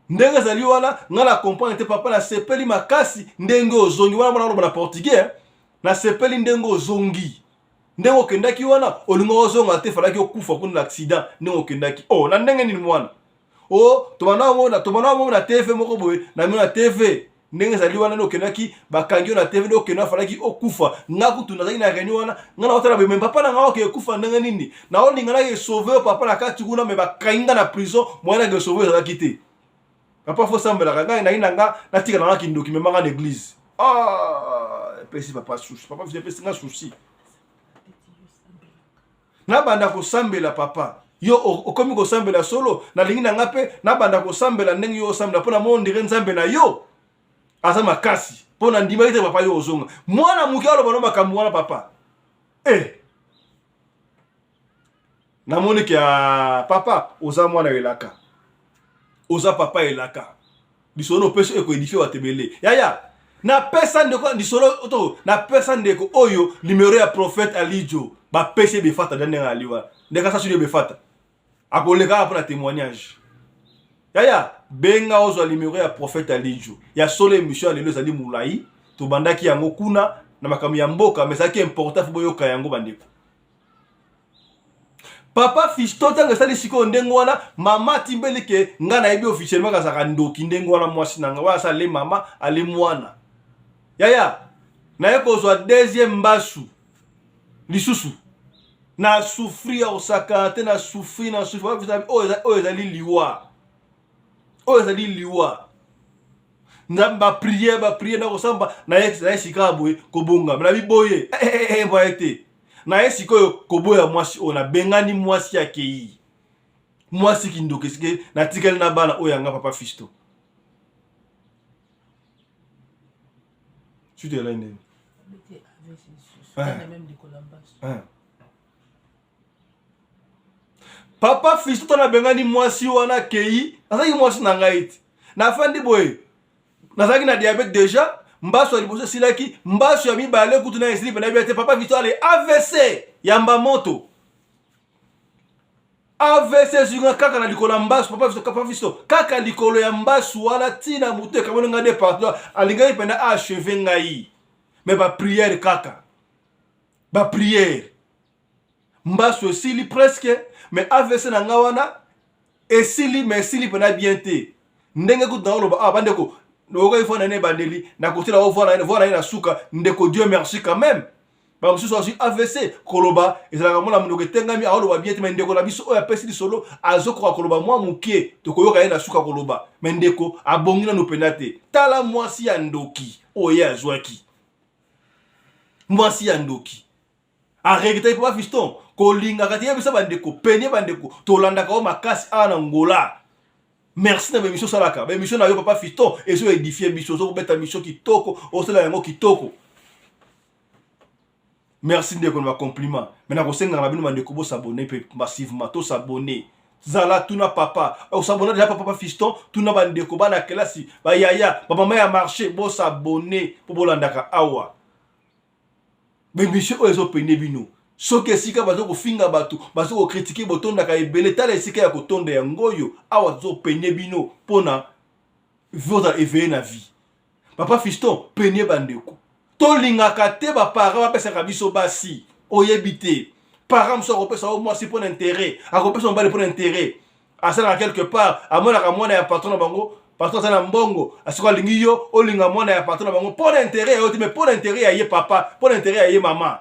ndenge zali wana nga na comprendre te papa na sepeli makasi ndenge ozongi wana mwana na portugais na sepeli ndenge ozongi ndenge okendaki wana olingo ozonga te falaki okufa kuna accident ndenge okendaki na ndenge nini mwana oh tomana mona TV moko boye na mona TV ndenge zali wana no kenaki bakangi na TV no kenaki falaki okufa ngaku tunazaki na réunion wana ngana otala be même papa na ngao ke kufa ndenge nini na olinga na ye sauver papa na kati kuna me bakainga na prison mwana ke sauver za kité papa faut sambela kanga na inanga na tika na kindoki me manga l'église pesi papa souci papa vous pesi nga souci na banda ko sambela papa yo okomi ko sambela solo na lingi na ngape na banda ko sambela ndenge yo sambela pona mo ndire nzambe na yo asa makasi pona ndima ite papa yo ozonga mwana muki alo bano makambu wana papa na moni ki papa oza mwana elaka oza papa elaka bisono peso eko edifie watebele yaya na pesa ndeko disolo oto na pesa ndeko oyo numéro ya prophète Alijo ba pese be fata dane aliwa ndeka sa sudi be fata akoleka pour la témoignage yaya benga ozo numéro ya prophète Alijo ya solo émission lelo zali mulai to bandaki yango kuna na makamu ya mboka mais ça qui est important fo boyoka yango bandeko papa Fiston tanga sali siko ndengo wana mama timbelike ngana yebi officiellement kazaka ndoki ndengo wana mwasi nanga wa sa le mama ale mwana yaya na yeko zo deuxième mbasu lisusu na souffrir au sakate na souffrir vous savez o ezali liwa na ba prier na kosamba na yesika boye kobonga na biboye boyete na yesiko koboya mwasi ona bengani mwasi akei mwasi kindoke sike na tikali na bana oyanga papa Fisto tu te là ine papa Fisto tana bengani mwasi wana kei azaki mwasi na ngaiti na fandi boye nazaki na diabète déjà mbaso aliboso silaki mbaso ya mibale kutu na esili na biate papa Fisto ale AVC yamba moto AVC zunga kaka na likolo mbaso papa Fisto kaka likolo ya mbaso wala tina mutu kamona ngade partout alingai pena achever ngai mais ba prière kaka ba prière mbaso sili presque mais AVC na ngawana esili mais sili pena bien te ndenge kutu na oloba bandeko Noga ifo na ne bandeli na kotila o voilà na suka ndeko Dieu merci quand même ba mususu aussi AVC koloba ezala mona mnoge tengami aoloba bien te ndeko na biso oya pesi solo azoko koloba mwa mukie to koyoka ye na suka koloba mendeko abongina no penate tala mwasi ya ndoki oye azwaki mwasi ya ndoki arrêtez pas Fiston kolinga kati ya bisa bandeko penye bandeko tolanda ka o makasi ana ngola. Merci na mission salaka. Mission na yo papa Fiston et so édifier mission so beta mission kitoko, o sala yango kitoko. Merci ndeko na compliment. Maintenant ko senga na bino mandeko bo s'abonner massivement, to s'abonner. Zala tuna papa, o s'abonner déjà papa Fiston, tuna bandeko bana kelasi, ba yaya, ba mama ya marché bo s'abonner pour bolandaka awa. Mission o ezo pene bino. Soke sika bazo kofinga batu bazo ko critiquer botonda ka ebele tala sika ya kotonda ya ngoyo awa zo penye bino pona votre éveiller na vie papa Fiston penye bandeko to linga kate ba para ba pesa kabiso basi oyebite para mso ko pesa au moi si pour intérêt a ko pesa mbale pour intérêt asala quelque part amona ka mwana ya patron na bango patron sana mbongo asiko lingi yo o linga mwana ya patron na bango pour intérêt yo mais pour intérêt ya ye papa pour intérêt ya ye maman.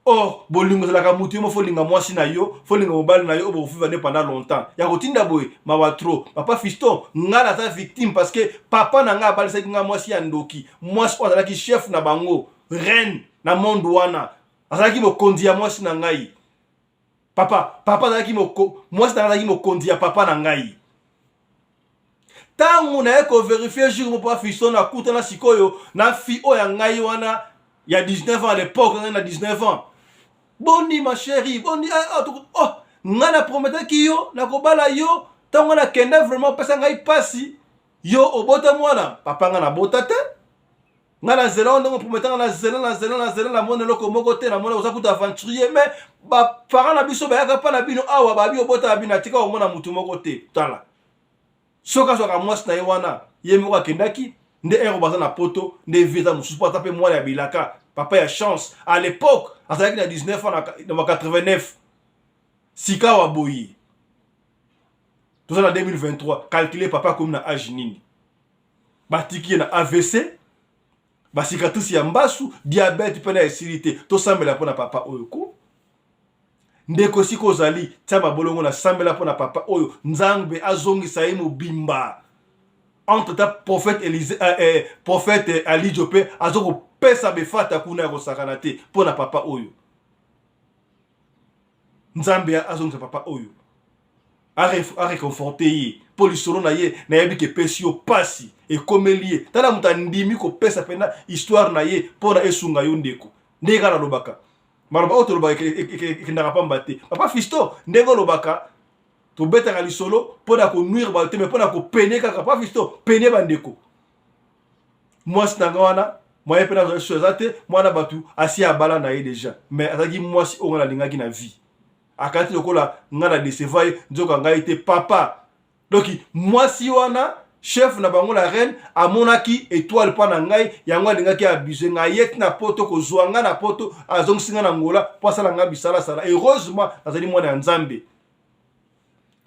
Oh, bolingo la kamuti mo folinga mwasi na yo, folinga mobali na yo bo vivre pendant longtemps. Ya kotinda boy, mawa trop. Papa Fiston, ngala ta victime parce que papa na nga bali nga mwasi ya ndoki. Mwasi o ki chef na bango, reine na monde wana. Azaki mo kondi ya mwasi na ngai. Papa azaki mo mwasi na azaki mo kondi ya papa na ngai. Tangu na eko vérifier jour mo papa Fiston na kuta na sikoyo na fi o ya ngai wana ya 19 ans à l'époque, on a 19 ans. Boni ma chérie, boni oh, ngana prometa ki yo, na kobala yo, tango na kenda vraiment pesa ngai pasi, yo obota mwana, papa ngana bota te. Ngana zela ndongo prometa ngana zela na mona loko moko te na mona ozakuta aventurier mais ba parents na biso ba yaka pa na bino awa ba bi obota bina tika o mona mutu moko te. Tala. Soka soka mwasi na ye wana, ye moko kendaki nde ero baza na poto nde visa mususu pa taper mwana ya bilaka. Papa a chance. À l'époque, à 19 ans, en 89, Sika Waboyi. Tout ça en 2023, calculer papa comme na âge nini. Batiki na AVC, cicatrice ya mbasu, diabète pena esirité, to sambela pona papa oyoko. Ndeko siko zali, tama bolongo na sambela pona papa oyo, nzambe azongi sa imo bimba. Entre ta prophète Ali Diopé, azoko pesa befata kuna ya kosakanate pona papa oyo. Nzambe azongi sa papa oyo. A réconforter ye, pour l'histoire na ye, na yebi ke pesi yo pasi, et comme lié. Tala muta ndimi ko pesa pena histoire na ye, pour na esunga yo ndeko. Ndeka na lobaka. Maroba oto lobaka ke ndaka pambate. Papa fisto, ndeko lobaka, to beta ka lisolo, pour na ko nuire ba te, mais pour na ko peine kaka. Papa fisto, peine bandeko. Moi sinanga wana, moi pena zo sozate, moi na batu, asi abala na ye déjà. Mais azaki moi si on la lingaki na vie. Akati lokola ngana décevaye nzoka ngai te papa. Donc moi si wana chef na bango la reine amonaki étoile pa na ngai yango alingaki abusé ngai yet na poto ko zwanga na poto azong singa na ngola pasa la nga bisala sala. Heureusement azali mwana nzambe.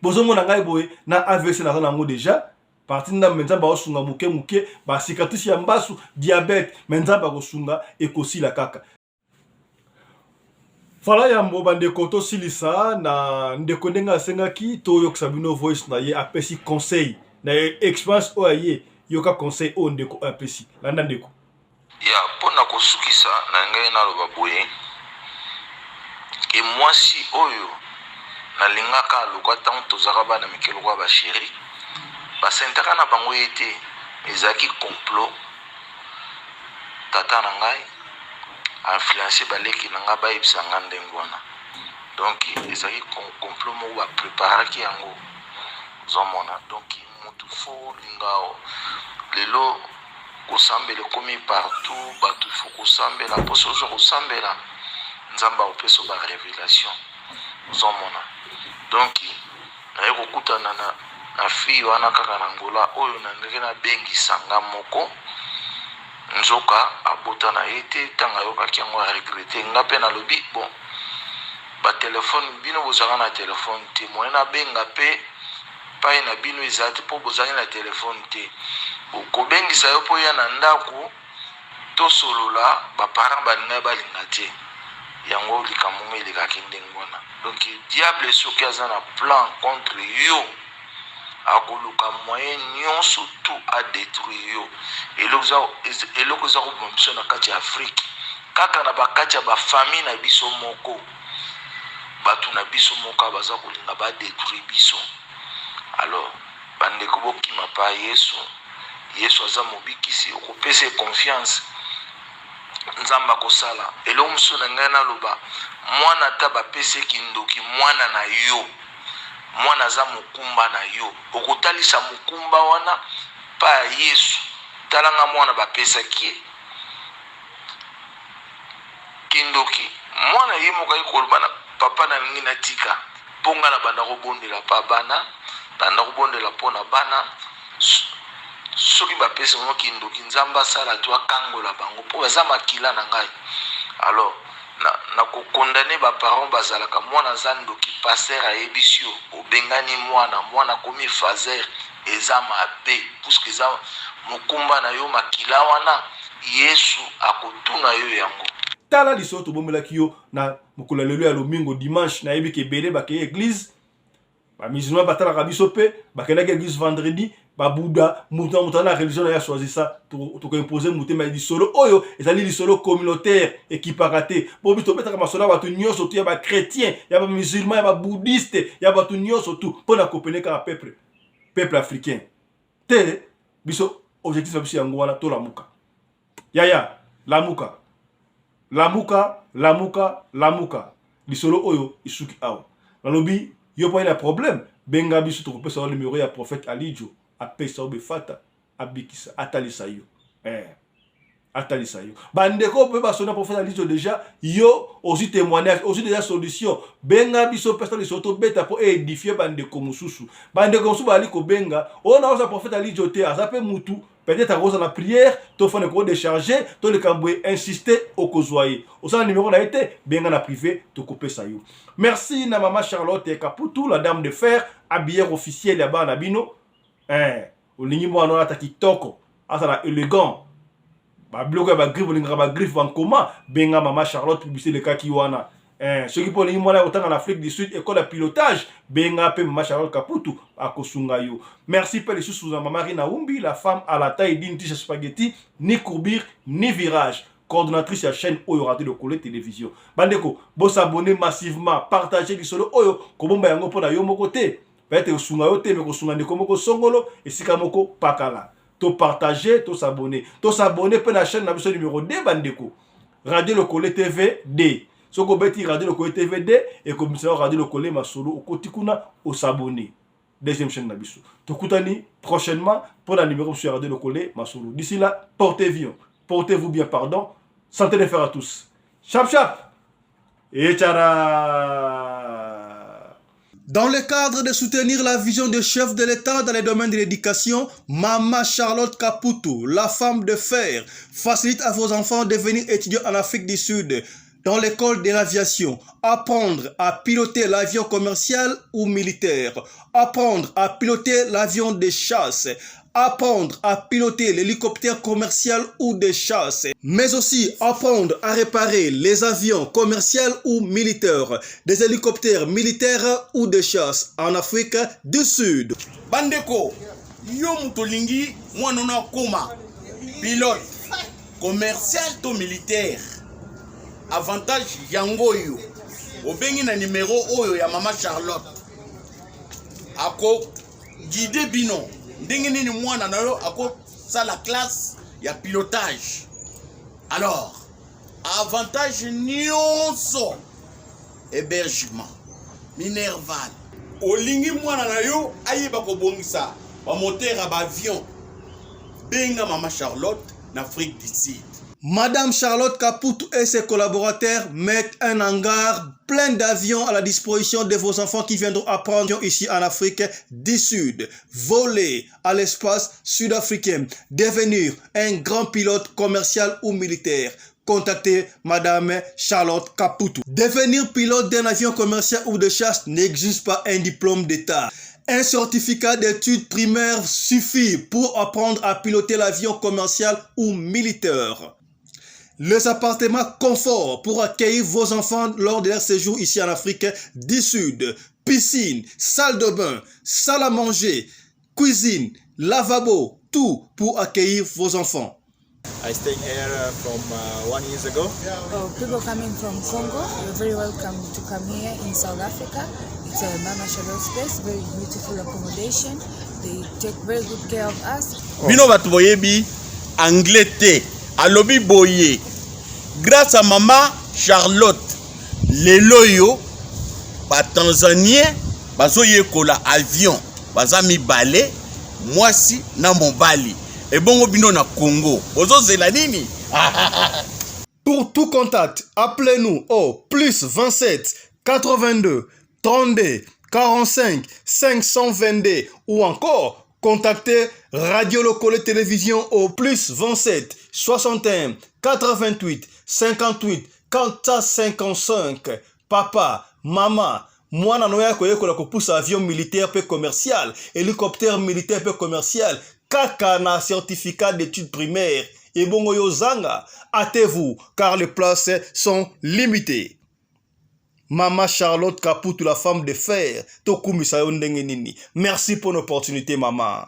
Bozo mona ngai boye na AVC na zango déjà parti na menzamba osunga muke ba cicatrice ya mbasu diabète menzamba ko sunga ekosi la kaka. Fala yambo bandeko to silisa na ndeko ndenga sengaki to yok sabino voice na ye apesi conseil na experience o ye yoka conseil o ndeko apesi landa ndeko ya pona kosukisa na ngai na loba boye ke mwasi oyo na lingaka luka tant tozaka bana mikelo kwa ba chéri basentaka na bango ete ezaki complot tata na ngai influencer baleki nanga ba ibsanga ndengwana donc ezaki complot mo ba préparer ki yango zomona donc mutu fo lingao lelo kosambela komi partout batu fo kosambela poso zo kosambela nzamba opeso ba révélation zomona donc na kokutana na fi wana kaka na ngola oyo na ndenge na bengi sanga moko nzoka abota na ete tanga yoka kiango a regretter ngape na lobi bon ba téléphone bino bozaka na téléphone te moyena benga pe pa na bino ezati po bozaka na téléphone te ko bengisa yo po ya na ndako to solola ba parents balinga balinga te yango likamunga ilika kindengwana donc diable soki aza na plan contre yo akoluka moyen nyonso tout a détruire yo eloko za ko na kati ya Afrique kaka na bakati ya ba famille na biso moko batu na biso moko baza kolinga ba détruire biso. Alors bandeko bokima pa Yesu aza mobikisi okopesa confiance nzamba kosala elo muso na ngai na loba mwana ta bapese kindoki mwana na yo mwana za mukumba na yo okotalisa mukumba wana pa Yesu talanga mwana bapesa ki kindoki mwana yimo kai kolbana papa na ngina tika ponga na banda ko bondela pa bana banda ko bondela pona bana soki bapesa mo kindoki nzamba sala to akangola bango po za makila na ngai. Alors na ko condamner ba parents bazalaka mwana zandoki passer a ebisio obengani mwana komi fazer eza mabe puisque za mukumba na yo makila wana Yesu akotuna yo yango tala liso to bomelaki yo na mukula lelo ya lomingo dimanche na yebi ke bele ba ke église ba musulman batala ka biso pe ba ke na église vendredi ba Bouddha mutana religion ya choisi ça to ko imposer mutema di solo oyo ezali li solo communautaire ekipakate bo bito betaka masona batu nyonso tu ya ba chrétien ya ba musulman ya ba bouddhiste ya batu nyonso tu pona kopeleka peuple africain te biso objectif biso yango wana to lamuka yaya lamuka lisolo oyo isuki awa nalobi yo pa ina problème benga biso to kopesa numéro ya prophète Alijo apesa obefata abikisa atalisa yo atalisa yo bandeko pe basona prophète Alijo déjà yo aussi témoignage aussi déjà solution benga biso pesa liso to beta po édifier bandeko mususu bali ko benga ona osa prophète Alijo te azape mutu peut-être à cause de la prière, tu fais le décharger, tu le camboué insister au kozoyer. Au sein du numéro n'a été, bien en privé, tu coupes ça. Merci na maman Charlotte et Caputu, la dame de fer, habillée officielle là-bas na bino. Au lignimo anona ta kitoko, asana élégant. Ba bloqué ba griffe en commun, benga maman Charlotte publicité le kaki wana. Ceux qui pour les mois autant en Afrique du Sud, école de pilotage, benga pe maman Charlotte Caputu à Kosungayo. Merci pour les sous maman Marina Umbi, la femme à la taille d'une tige spaghetti, ni courbure, ni virage. Coordonnatrice de la chaîne Oyo Radio de Collet Télévision. Bandeko, vous s'abonnez massivement, partagez du solo Oyo, comme yango pour na yo moko te. Peut-être Kosungayo te, mais Kosungande komoko songolo, et si kamoko pakala. To partager, to s'abonner. To s'abonner pour la chaîne numéro 2, Bandeko. Radio Le Collet TV D. Si vous avez Radio Le Collet TV D et comme ça Radio Le Collet Masolo, au Kotikuna, au s'abonner. Deuxième chaîne Nabiso. Tokutani prochainement pour la numéro sur Radio Le Collet Masolo. D'ici là, portez-vous bien, pardon. Santé de fer à tous. Chap chap. Et tchara. Dans le cadre de soutenir la vision du chef de l'État dans les domaines de l'éducation, Maman Charlotte Caputu, la femme de fer, facilite à vos enfants de devenir étudiants en Afrique du Sud, dans l'école de l'aviation, apprendre à piloter l'avion commercial ou militaire, apprendre à piloter l'avion de chasse, apprendre à piloter l'hélicoptère commercial ou de chasse, mais aussi apprendre à réparer les avions commerciaux ou militaires, des hélicoptères militaires ou de chasse en Afrique du Sud. Bandeko, yo mutolingi mwanona koma pilote commercial to militaire. Avantage yango yo. Obengi na numéro oyo ya Maman Charlotte. Ako guide bino. Ndenge nini mwana na yo ako sa la classe ya pilotage. Alors, avantage nyonso hébergement minerval. Olingi mwana na yo ayeba ko bongisa ba moteur ba avion. Benga Maman Charlotte na Afrique du Sud. Madame Charlotte Caputu et ses collaborateurs mettent un hangar plein d'avions à la disposition de vos enfants qui viendront apprendre ici en Afrique du Sud. Voler à l'espace sud-africain, devenir un grand pilote commercial ou militaire. Contactez Madame Charlotte Caputu. Devenir pilote d'un avion commercial ou de chasse n'exige pas un diplôme d'État. Un certificat d'études primaires suffit pour apprendre à piloter l'avion commercial ou militaire. Les appartements confort pour accueillir vos enfants lors de leur séjour ici en Afrique du Sud. Piscine, salle de bain, salle à manger, cuisine, lavabo, tout pour accueillir vos enfants. I stayed here from 1 year ago. People coming from Congo, you're very welcome to come here in South Africa. It's a Mama Charlotte space, very beautiful accommodation. They take very good care of us. Bino batu boyebi anglais te, alobi boye. Grâce à Maman Charlotte, lelo yo ba Tanzanien bazoye kola avion, bazami balé, mwasi na mobali. Et bon bino na Congo. Bozo zela nini? Pour tout contact, appelez-nous au plus 27 82 32 45 522 ou encore contactez Radio Le Collet Télévision au plus 27 61 88 58 455. Papa, maman, mwana noya koyekola kopusa avion militaire pe commercial, hélicoptère militaire pe commercial, kaka na certificat d'études primaires. Et bongo yo zanga, hâtez-vous car les places sont limitées. Maman Charlotte Caputu, la femme de fer, tokumisa yo ndenge nini. Merci pour l'opportunité, maman.